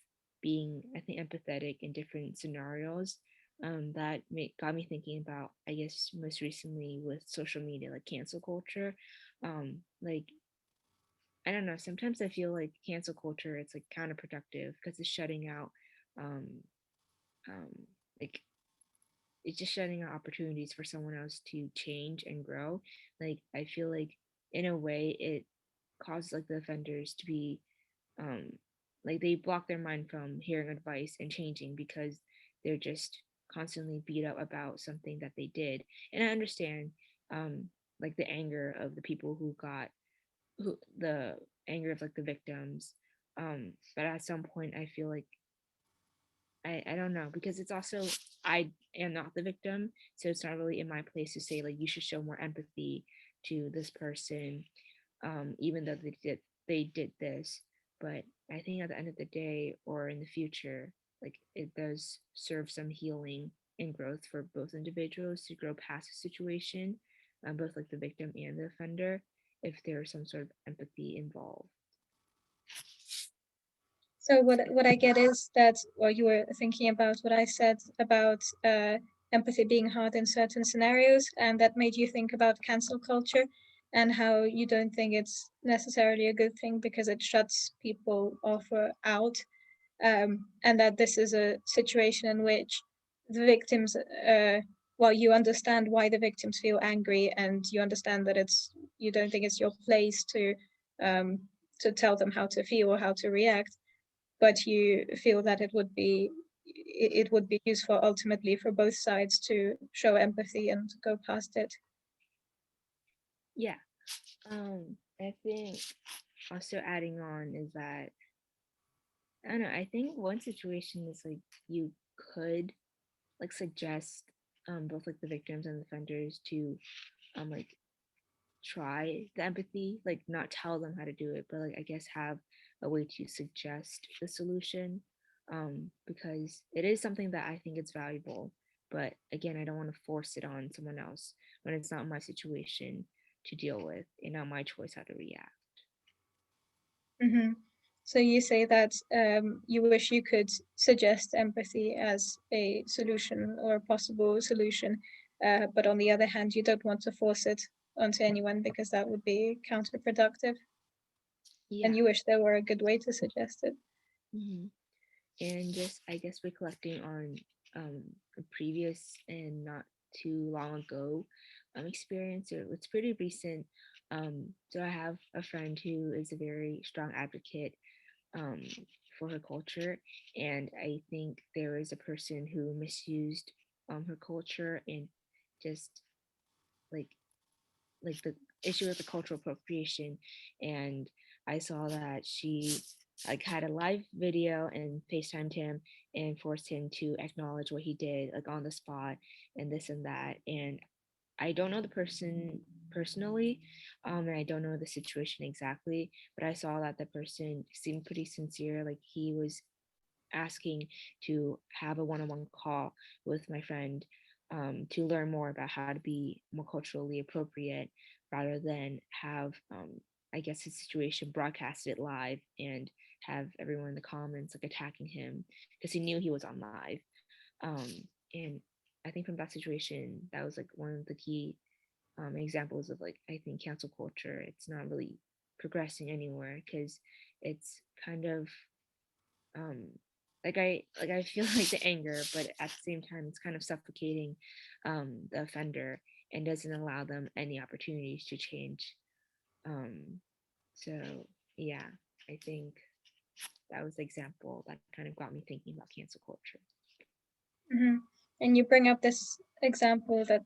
being, I think, empathetic in different scenarios. That got me thinking about, I guess, most recently with social media, like cancel culture. Like, I don't know, sometimes I feel like cancel culture, it's like counterproductive because it's shutting out, um, like, it's just shutting out opportunities for someone else to change and grow. Like, I feel like in a way it causes like the offenders to be, um, like they block their mind from hearing advice and changing because they're just constantly beat up about something that they did. And I understand, like the anger of the people who the anger of like the victims. But at some point I feel like I don't know, because it's also, I am not the victim, so it's not really in my place to say like you should show more empathy to this person, even though they did this. But I think at the end of the day, or in the future, like it does serve some healing and growth for both individuals to grow past the situation, both like the victim and the offender, if there's some sort of empathy involved. So what I get is that, well, you were thinking about what I said about empathy being hard in certain scenarios, and that made you think about cancel culture and how you don't think it's necessarily a good thing because it shuts people off or out, and that this is a situation in which the victims, well, you understand why the victims feel angry, and you understand that you don't think it's your place to tell them how to feel or how to react, but you feel that it would be useful ultimately for both sides to show empathy and go past it. Yeah. I think also adding on is that, I don't know, I think one situation is like you could like suggest both like the victims and the offenders to like try the empathy, like not tell them how to do it, but like I guess have a way to suggest the solution, because it is something that I think is valuable. But again, I don't want to force it on someone else when it's not my situation to deal with and not my choice how to react. Mm-hmm. So you say that you wish you could suggest empathy as a solution or a possible solution, but on the other hand, you don't want to force it onto anyone because that would be counterproductive. Yeah. And you wish there were a good way to suggest it. Mm-hmm. And just, I guess, reflecting on a previous and not too long ago experience, it's pretty recent. So I have a friend who is a very strong advocate for her culture, and I think there is a person who misused her culture and just like the issue with the cultural appropriation. And I saw that she like had a live video and FaceTimed him and forced him to acknowledge what he did like on the spot and this and that. And I don't know the person personally, and I don't know the situation exactly, but I saw that the person seemed pretty sincere. Like he was asking to have a one-on-one call with my friend, to learn more about how to be more culturally appropriate rather than have, I guess, his situation broadcasted live and have everyone in the comments like attacking him because he knew he was on live. And I think from that situation, that was like one of the key examples of like, I think cancel culture, it's not really progressing anywhere because it's kind of like I feel like the anger, but at the same time it's kind of suffocating the offender and doesn't allow them any opportunities to change. So yeah, I think that was the example that kind of got me thinking about cancel culture. Mm-hmm. And you bring up this example that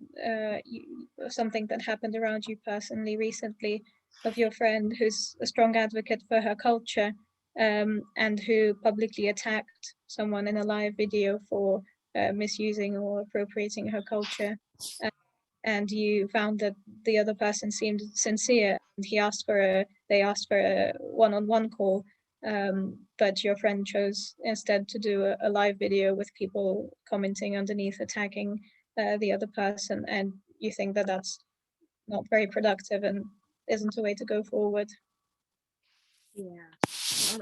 something that happened around you personally recently of your friend who's a strong advocate for her culture, and who publicly attacked someone in a live video for misusing or appropriating her culture. And you found that the other person seemed sincere, and they asked for a one-on-one call, but your friend chose instead to do a live video with people commenting underneath, attacking the other person, and you think that that's not very productive and isn't a way to go forward. Yeah.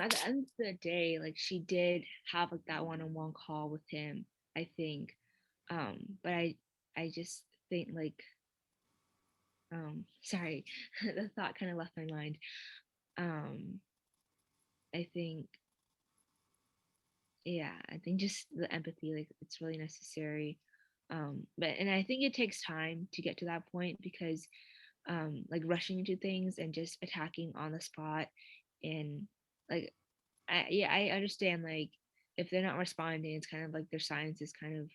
At the end of the day, like she did have like that one-on-one call with him, I think. But I just think like sorry, the thought kind of left my mind. I think I think just the empathy, like it's really necessary. And I think it takes time to get to that point because like rushing into things and just attacking on the spot and like I understand like if they're not responding, it's kind of like their silence is kind of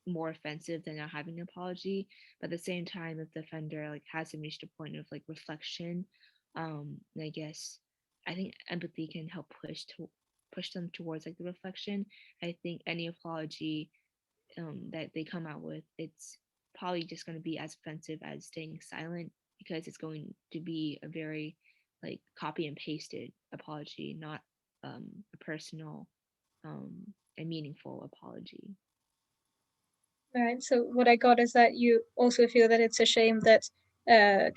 more offensive than not having an apology. But at the same time, if the offender like hasn't reached a point of like reflection, I guess I think empathy can help push them towards like the reflection. I think any apology that they come out with, it's probably just going to be as offensive as staying silent because it's going to be a very like copy and pasted apology, not a personal and meaningful apology. All right. So what I got is that you also feel that it's a shame that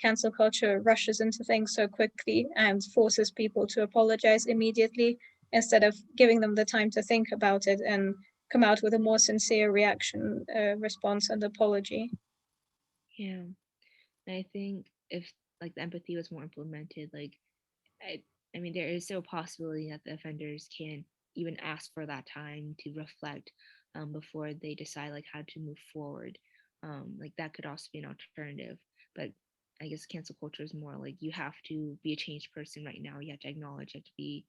cancel culture rushes into things so quickly and forces people to apologize immediately instead of giving them the time to think about it and come out with a more sincere reaction, response, and apology. Yeah, and I think if like the empathy was more implemented, like I mean, there is still a possibility that the offenders can even ask for that time to reflect before they decide like how to move forward. Like that could also be an alternative. But I guess cancel culture is more like you have to be a changed person right now. You have to acknowledge, you have to be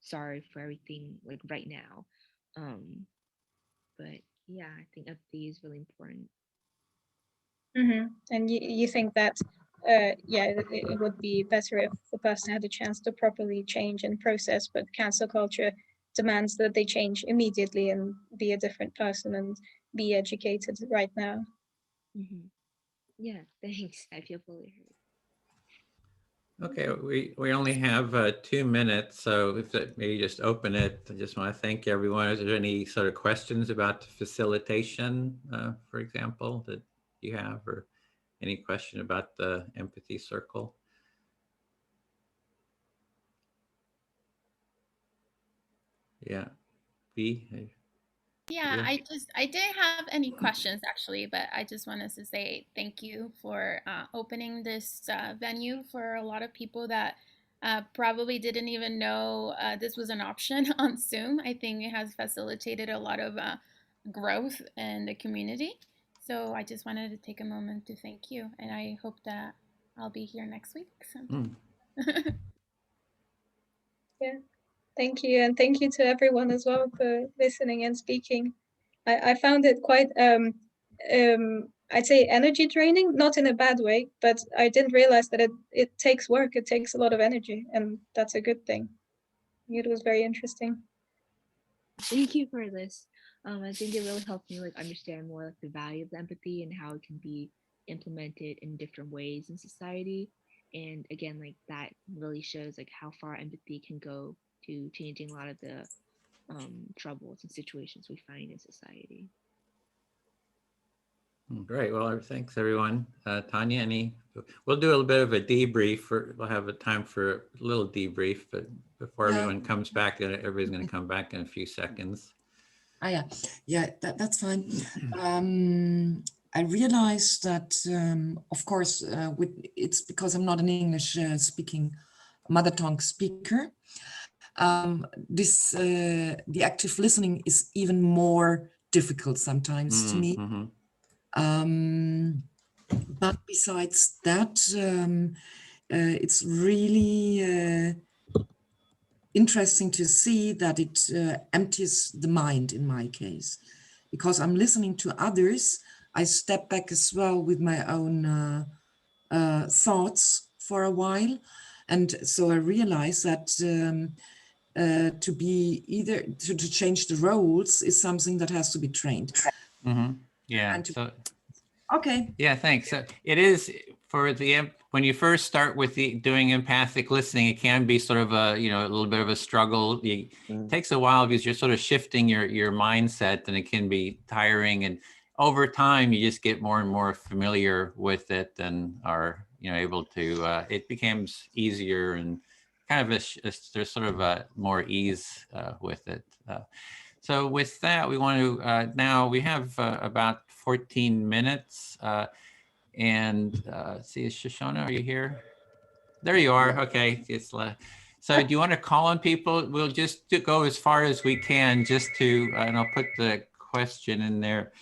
sorry for everything like right now. But yeah, I think empathy is really important. Mm-hmm. And you think that it would be better if the person had a chance to properly change and process, but cancel culture demands that they change immediately and be a different person and be educated right now. Mm-hmm. Yeah, thanks. I feel fully heard. Okay, we only have 2 minutes, so if maybe just open it. I just want to thank everyone. Is there any sort of questions about facilitation, for example, that you have, or any question about the empathy circle? Yeah, B. Yeah, I didn't have any questions actually, but I just wanted to say thank you for opening this venue for a lot of people that probably didn't even know this was an option on Zoom. I think it has facilitated a lot of growth in the community. So I just wanted to take a moment to thank you, and I hope that I'll be here next week. So. Yeah, thank you, and thank you to everyone as well for listening and speaking. I found it quite I'd say energy draining, not in a bad way, but I didn't realize that it takes work. It takes a lot of energy, and that's a good thing. It was very interesting. Thank you for this. I think it really helped me like understand more like the value of empathy and how it can be implemented in different ways in society. And again, like that really shows like how far empathy can go to changing a lot of the troubles and situations we find in society. Great. Well, thanks everyone. Tanya, we'll do a little bit of a debrief. We'll have a time for a little debrief, but before everyone comes back, everybody's going to come back in a few seconds. Yeah, that's fine. I realized that, of course, it's because I'm not an English speaking mother tongue speaker. The active listening is even more difficult sometimes to me. But besides that, it's really interesting to see that it empties the mind in my case, because I'm listening to others. I step back as well with my own thoughts for a while. And so I realize that to be either to change the roles is something that has to be trained. Yeah. Okay. Yeah, thanks. So it is for when you first start with doing empathic listening, it can be sort of a little bit of a struggle. It takes a while because you're sort of shifting your mindset, and it can be tiring. And over time, you just get more and more familiar with it, and are able to. It becomes easier and kind of there's sort of a more ease with it. So with that, we want to, now we have about 14 minutes. And see, is Shoshana, are you here? There you are. Okay. So do you want to call on people? We'll just go as far as we can just to, and I'll put the question in there,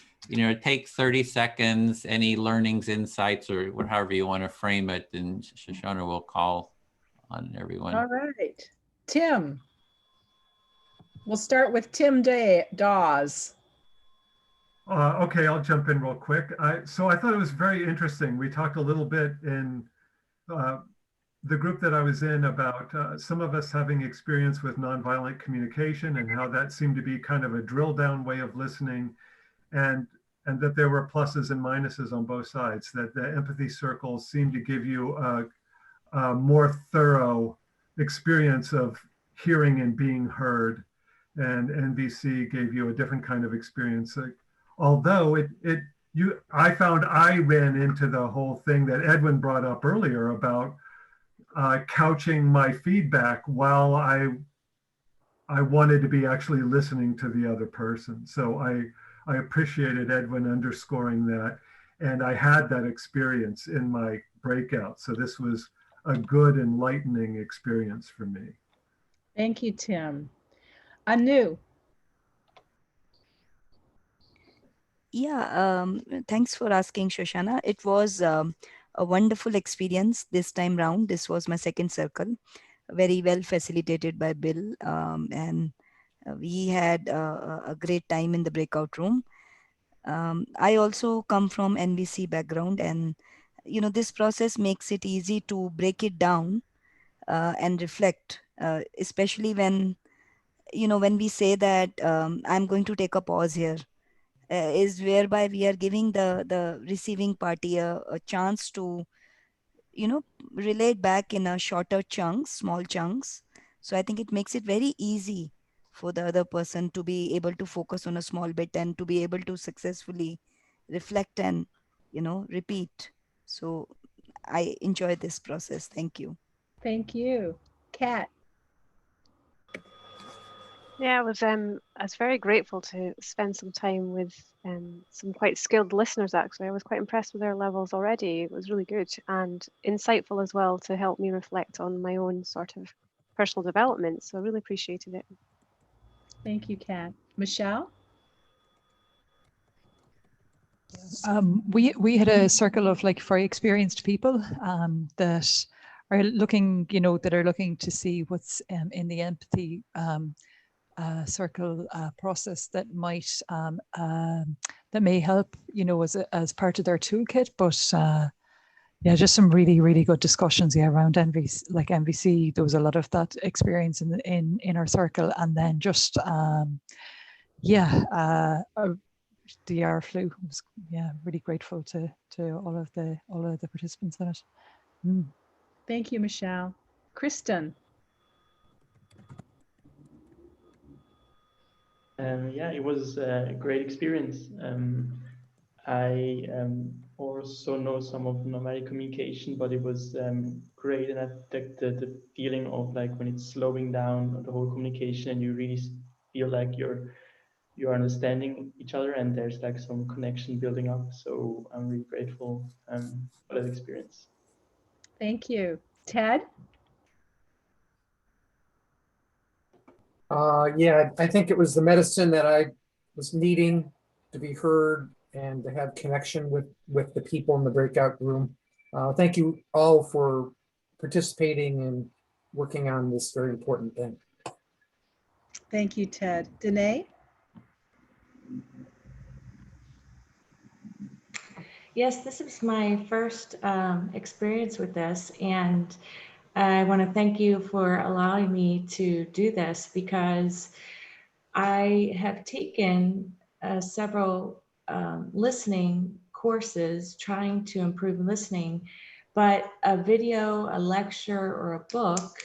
take 30 seconds, any learnings, insights, or however you want to frame it. And Shoshana will call on everyone. All right. Tim. We'll start with Tim Dawes. Okay, I'll jump in real quick. So I thought it was very interesting. We talked a little bit in the group that I was in about some of us having experience with nonviolent communication and how that seemed to be kind of a drill down way of listening, and that there were pluses and minuses on both sides, that the empathy circles seemed to give you a more thorough experience of hearing and being heard, and NVC gave you a different kind of experience. Although I found I ran into the whole thing that Edwin brought up earlier about couching my feedback while I wanted to be actually listening to the other person. So I appreciated Edwin underscoring that, and I had that experience in my breakout. So this was a good, enlightening experience for me. Thank you, Tim. Anu. Yeah, thanks for asking, Shoshana. It was a wonderful experience this time round. This was my second circle, very well facilitated by Bill. And we had a great time in the breakout room. I also come from NVC background, and this process makes it easy to break it down and reflect, especially when when we say that I'm going to take a pause here, is whereby we are giving the receiving party a chance to relate back in a shorter chunks, small chunks. So I think it makes it very easy for the other person to be able to focus on a small bit and to be able to successfully reflect and repeat. So I enjoy this process. Thank you. Thank you. Kat. Yeah, I was very grateful to spend some time with some quite skilled listeners, actually. I was quite impressed with their levels already. It was really good and insightful as well to help me reflect on my own sort of personal development. So I really appreciated it. Thank you, Kat. Michelle? We had a circle of very experienced people that are looking, that are looking to see what's in the empathy circle process that might that may help, as part of their toolkit. But yeah, just some really good discussions around NVC. There was a lot of that experience in our circle, and then just the air flu was really grateful to all of the participants in it. Thank you, Michelle. Kristen. Yeah, it was a great experience. I also know some of nonviolent communication, but it was great, and I think the feeling of when it's slowing down the whole communication, and you really feel like you're understanding each other, and there's some connection building up. So I'm really grateful for that experience. Thank you. Ted? Yeah, I think it was the medicine that I was needing, to be heard and to have connection with the people in the breakout room. Thank you all for participating and working on this very important thing. Thank you, Ted. Danae? Yes, this is my first experience with this, and I want to thank you for allowing me to do this, because I have taken several listening courses trying to improve listening, but a video, a lecture, or a book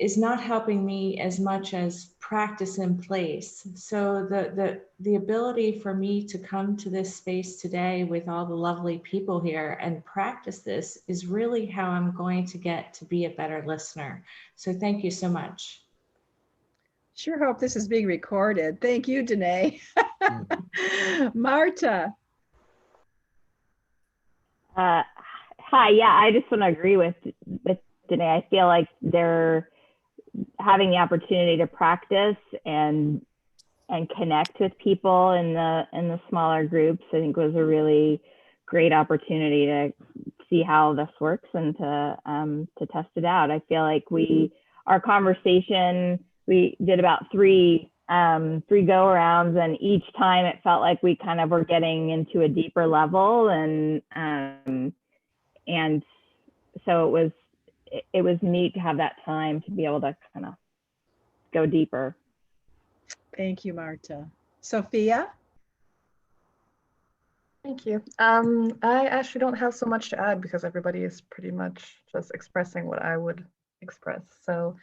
is not helping me as much as practice in place. So the ability for me to come to this space today with all the lovely people here and practice this is really how I'm going to get to be a better listener. So thank you so much. Sure hope this is being recorded. Thank you, Danae. Marta. Hi, yeah, I just want to agree with Danae. I feel like they're having the opportunity to practice and connect with people in the smaller groups, I think was a really great opportunity to see how this works and to test it out. I feel like our conversation, we did about three go arounds, and each time it felt like we kind of were getting into a deeper level, and so it was neat to have that time to be able to kind of go deeper. Thank you, Marta. Sophia? Thank you. I actually don't have so much to add because everybody is pretty much just expressing what I would express. So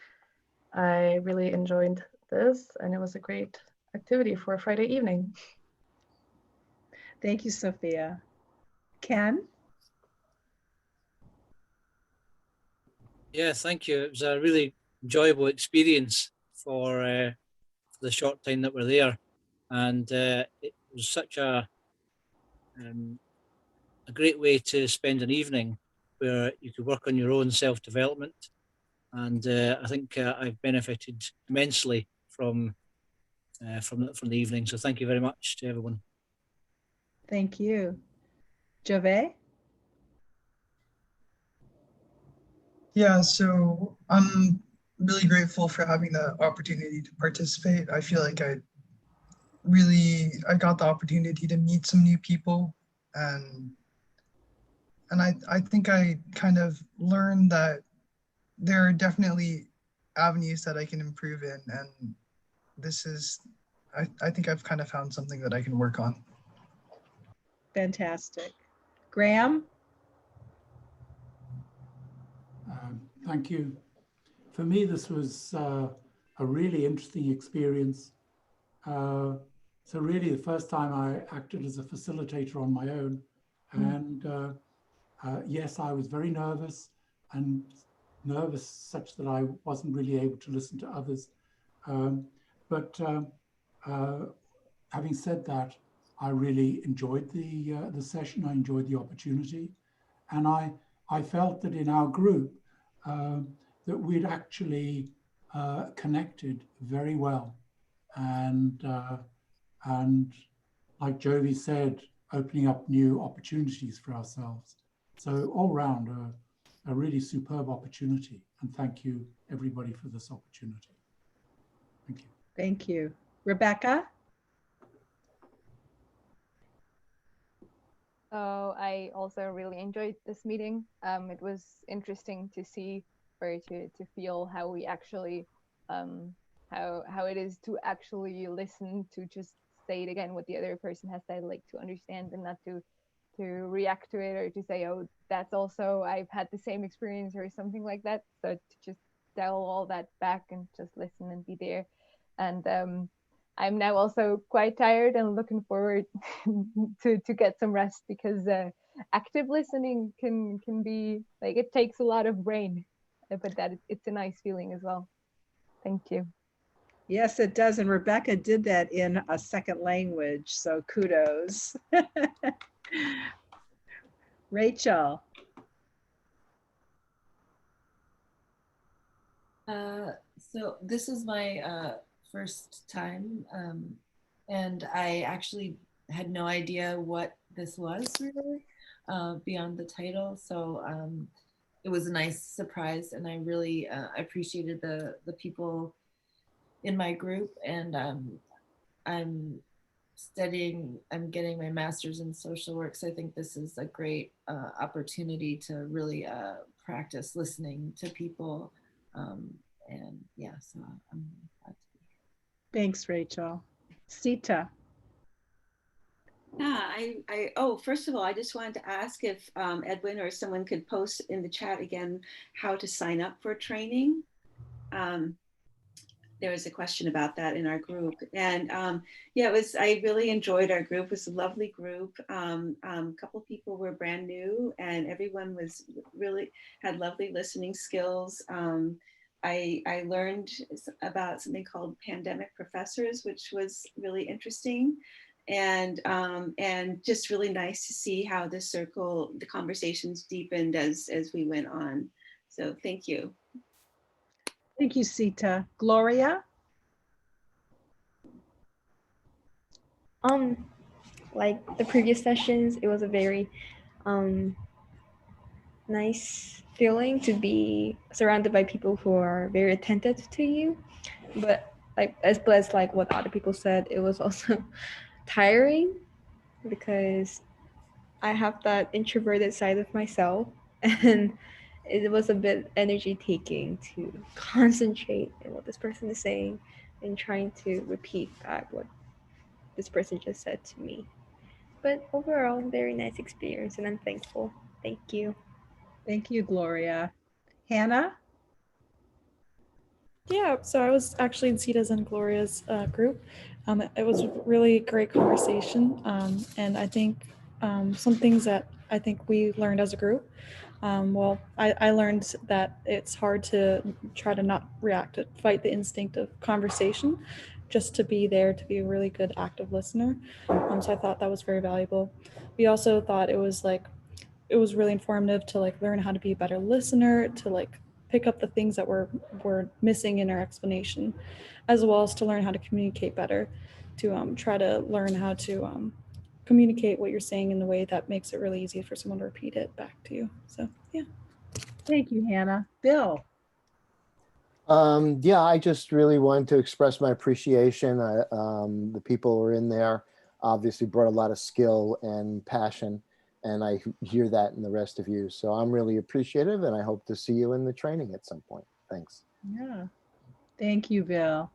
I really enjoyed this, and it was a great activity for a Friday evening. Thank you, Sophia. Ken? Yeah, thank you. It was a really enjoyable experience for the short time that we're there, and it was such a great way to spend an evening where you could work on your own self-development, and I think I've benefited immensely from the evening. So thank you very much to everyone. Thank you. Jove? Yeah, so I'm really grateful for having the opportunity to participate. I feel like I got the opportunity to meet some new people, and I think I kind of learned that there are definitely avenues that I can improve in, and this is, I think I've kind of found something that I can work on. Fantastic. Graham? Thank you. For me, this was a really interesting experience. So really the first time I acted as a facilitator on my own. And yes, I was very nervous such that I wasn't really able to listen to others. But having said that, I really enjoyed the session. I enjoyed the opportunity. And I felt that in our group, that we'd actually connected very well. And like Jovi said, opening up new opportunities for ourselves. So all round, a really superb opportunity. And thank you, everybody, for this opportunity. Thank you. Thank you. Rebecca? So I also really enjoyed this meeting. It was interesting to see or to feel how we actually, how it is to actually listen, to just say it again what the other person has said, like to understand and not to react to it or to say, oh, that's also, I've had the same experience or something like that. So to just dial all that back and just listen and be there. And I'm now also quite tired and looking forward to get some rest, because active listening can be like, it takes a lot of brain, but that it's a nice feeling as well. Thank you. Yes, it does. And Rebecca did that in a second language. So kudos. Rachel. So this is my first time, and I actually had no idea what this was really beyond the title. So it was a nice surprise, and I really appreciated the people in my group, and I'm getting my master's in social work, so I think this is a great opportunity to really practice listening to people, and yeah, so I'm glad to be here. Thanks, Rachel. Sita. Yeah, oh, first of all, I just wanted to ask if Edwin or someone could post in the chat again how to sign up for training. there was a question about that in our group. And yeah, I really enjoyed our group. It was a lovely group. A couple people were brand new and everyone had lovely listening skills. I learned about something called pandemic professors, which was really interesting. And just really nice to see how the conversations deepened as we went on. So thank you. Thank you, Sita. Gloria? Like the previous sessions, it was a very nice feeling to be surrounded by people who are very attentive to you. But like as like what other people said, it was also tiring because I have that introverted side of myself, and it was a bit energy taking to concentrate on what this person is saying and trying to repeat back what this person just said to me. But overall, very nice experience and I'm thankful. Thank you. Thank you, Gloria. Hannah? Yeah, so I was actually in Sita's and Gloria's group. It was a really great conversation. And I think some things that I think we learned as a group, well, I learned that it's hard to try to not react, to fight the instinct of conversation, just to be there, to be a really good active listener. So I thought that was very valuable. We also thought it was really informative to like learn how to be a better listener, to like pick up the things that were missing in our explanation, as well as to learn how to communicate better, to try to learn how to communicate what you're saying in the way that makes it really easy for someone to repeat it back to you. So yeah. Thank you, Hannah. Bill? Yeah, I just really wanted to express my appreciation. The people who were in there obviously brought a lot of skill and passion, and I hear that in the rest of you. So I'm really appreciative, and I hope to see you in the training at some point. Thanks. Yeah. Thank you, Bill.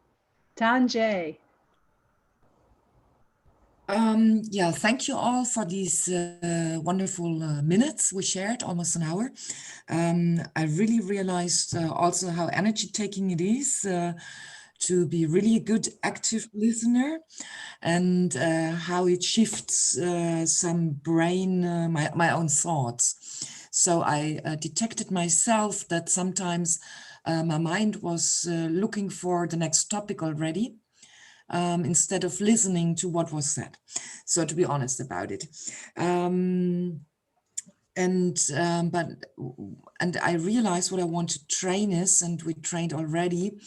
Tanjay? Yeah, thank you all for these wonderful minutes we shared, almost an hour. I really realized also how energy taking it is to be really a good active listener, and how it shifts some brain, my own thoughts. So I detected myself that sometimes my mind was looking for the next topic already, instead of listening to what was said. So to be honest about it. And I realized what I want to train is, and we trained already,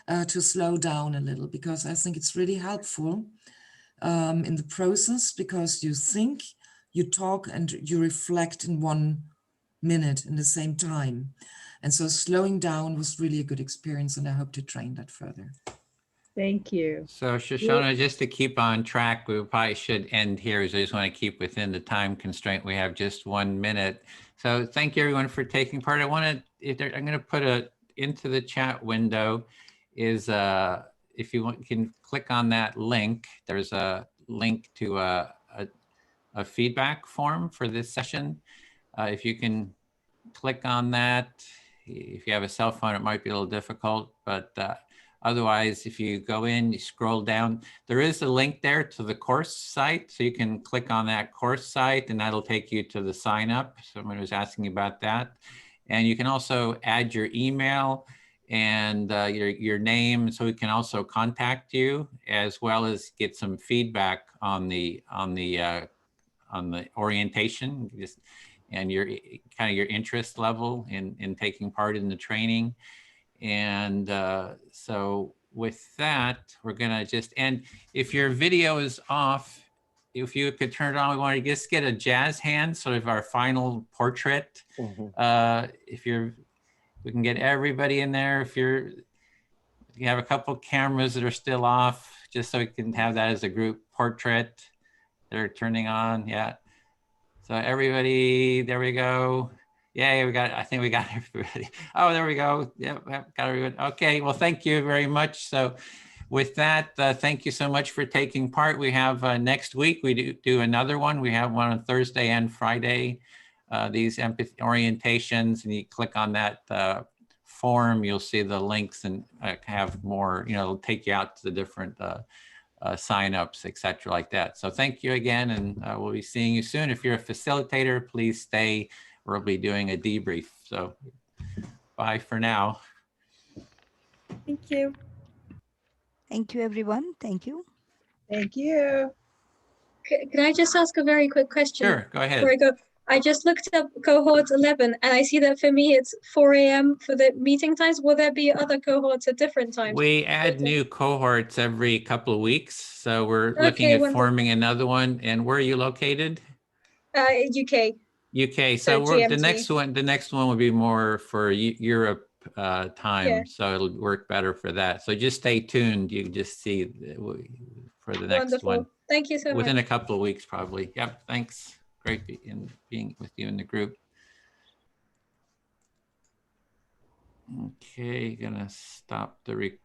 to slow down a little, because I think it's really helpful in the process, because you think, you talk, and you reflect in 1 minute in the same time. And so slowing down was really a good experience, and I hope to train that further. Thank you. So Shoshana, just to keep on track, we probably should end here, as I just want to keep within the time constraint. We have just 1 minute. So thank you everyone for taking part. I'm going to put into the chat window is if you can click on that link, there's a link to a feedback form for this session. If you can click on that, if you have a cell phone, it might be a little difficult, but otherwise, if you go in, you scroll down, there is a link there to the course site. So you can click on that course site and that'll take you to the sign up. Someone was asking about that. And you can also add your email and your name, so we can also contact you, as well as get some feedback on the orientation, and your kind of your interest level in taking part in the training. And so with that, we're gonna just end. If your video is off, if you could turn it on, we want to just get a jazz hand, sort of our final portrait. Mm-hmm. We can get everybody in there. If you have a couple cameras that are still off, just so we can have that as a group portrait. They're turning on, yeah. So everybody, there we go. Yeah, I think we got everybody. Oh, there we go. Yeah, got everyone. Okay, well, thank you very much. So with that, thank you so much for taking part. We have next week, we do another one. We have one on Thursday and Friday, these empathy orientations, and you click on that form, you'll see the links and have more, it'll take you out to the different signups, etc., like that. So thank you again, and we'll be seeing you soon. If you're a facilitator, please stay. We'll be doing a debrief. So bye for now. Thank you. Thank you, everyone. Thank you. Thank you. Can I just ask a very quick question? Sure, go ahead. Before I go, I just looked up cohort 11 and I see that for me it's 4 a.m. for the meeting times. Will there be other cohorts at different times? We add new cohorts every couple of weeks. So we're looking at forming another one. And where are you located? UK. UK. So the next one will be more for Europe time. Yeah. So it'll work better for that. So just stay tuned. You can just see for the next one. Thank you so much. Within a couple of weeks, probably. Yep. Thanks. Great being with you in the group. Okay, gonna stop the recording.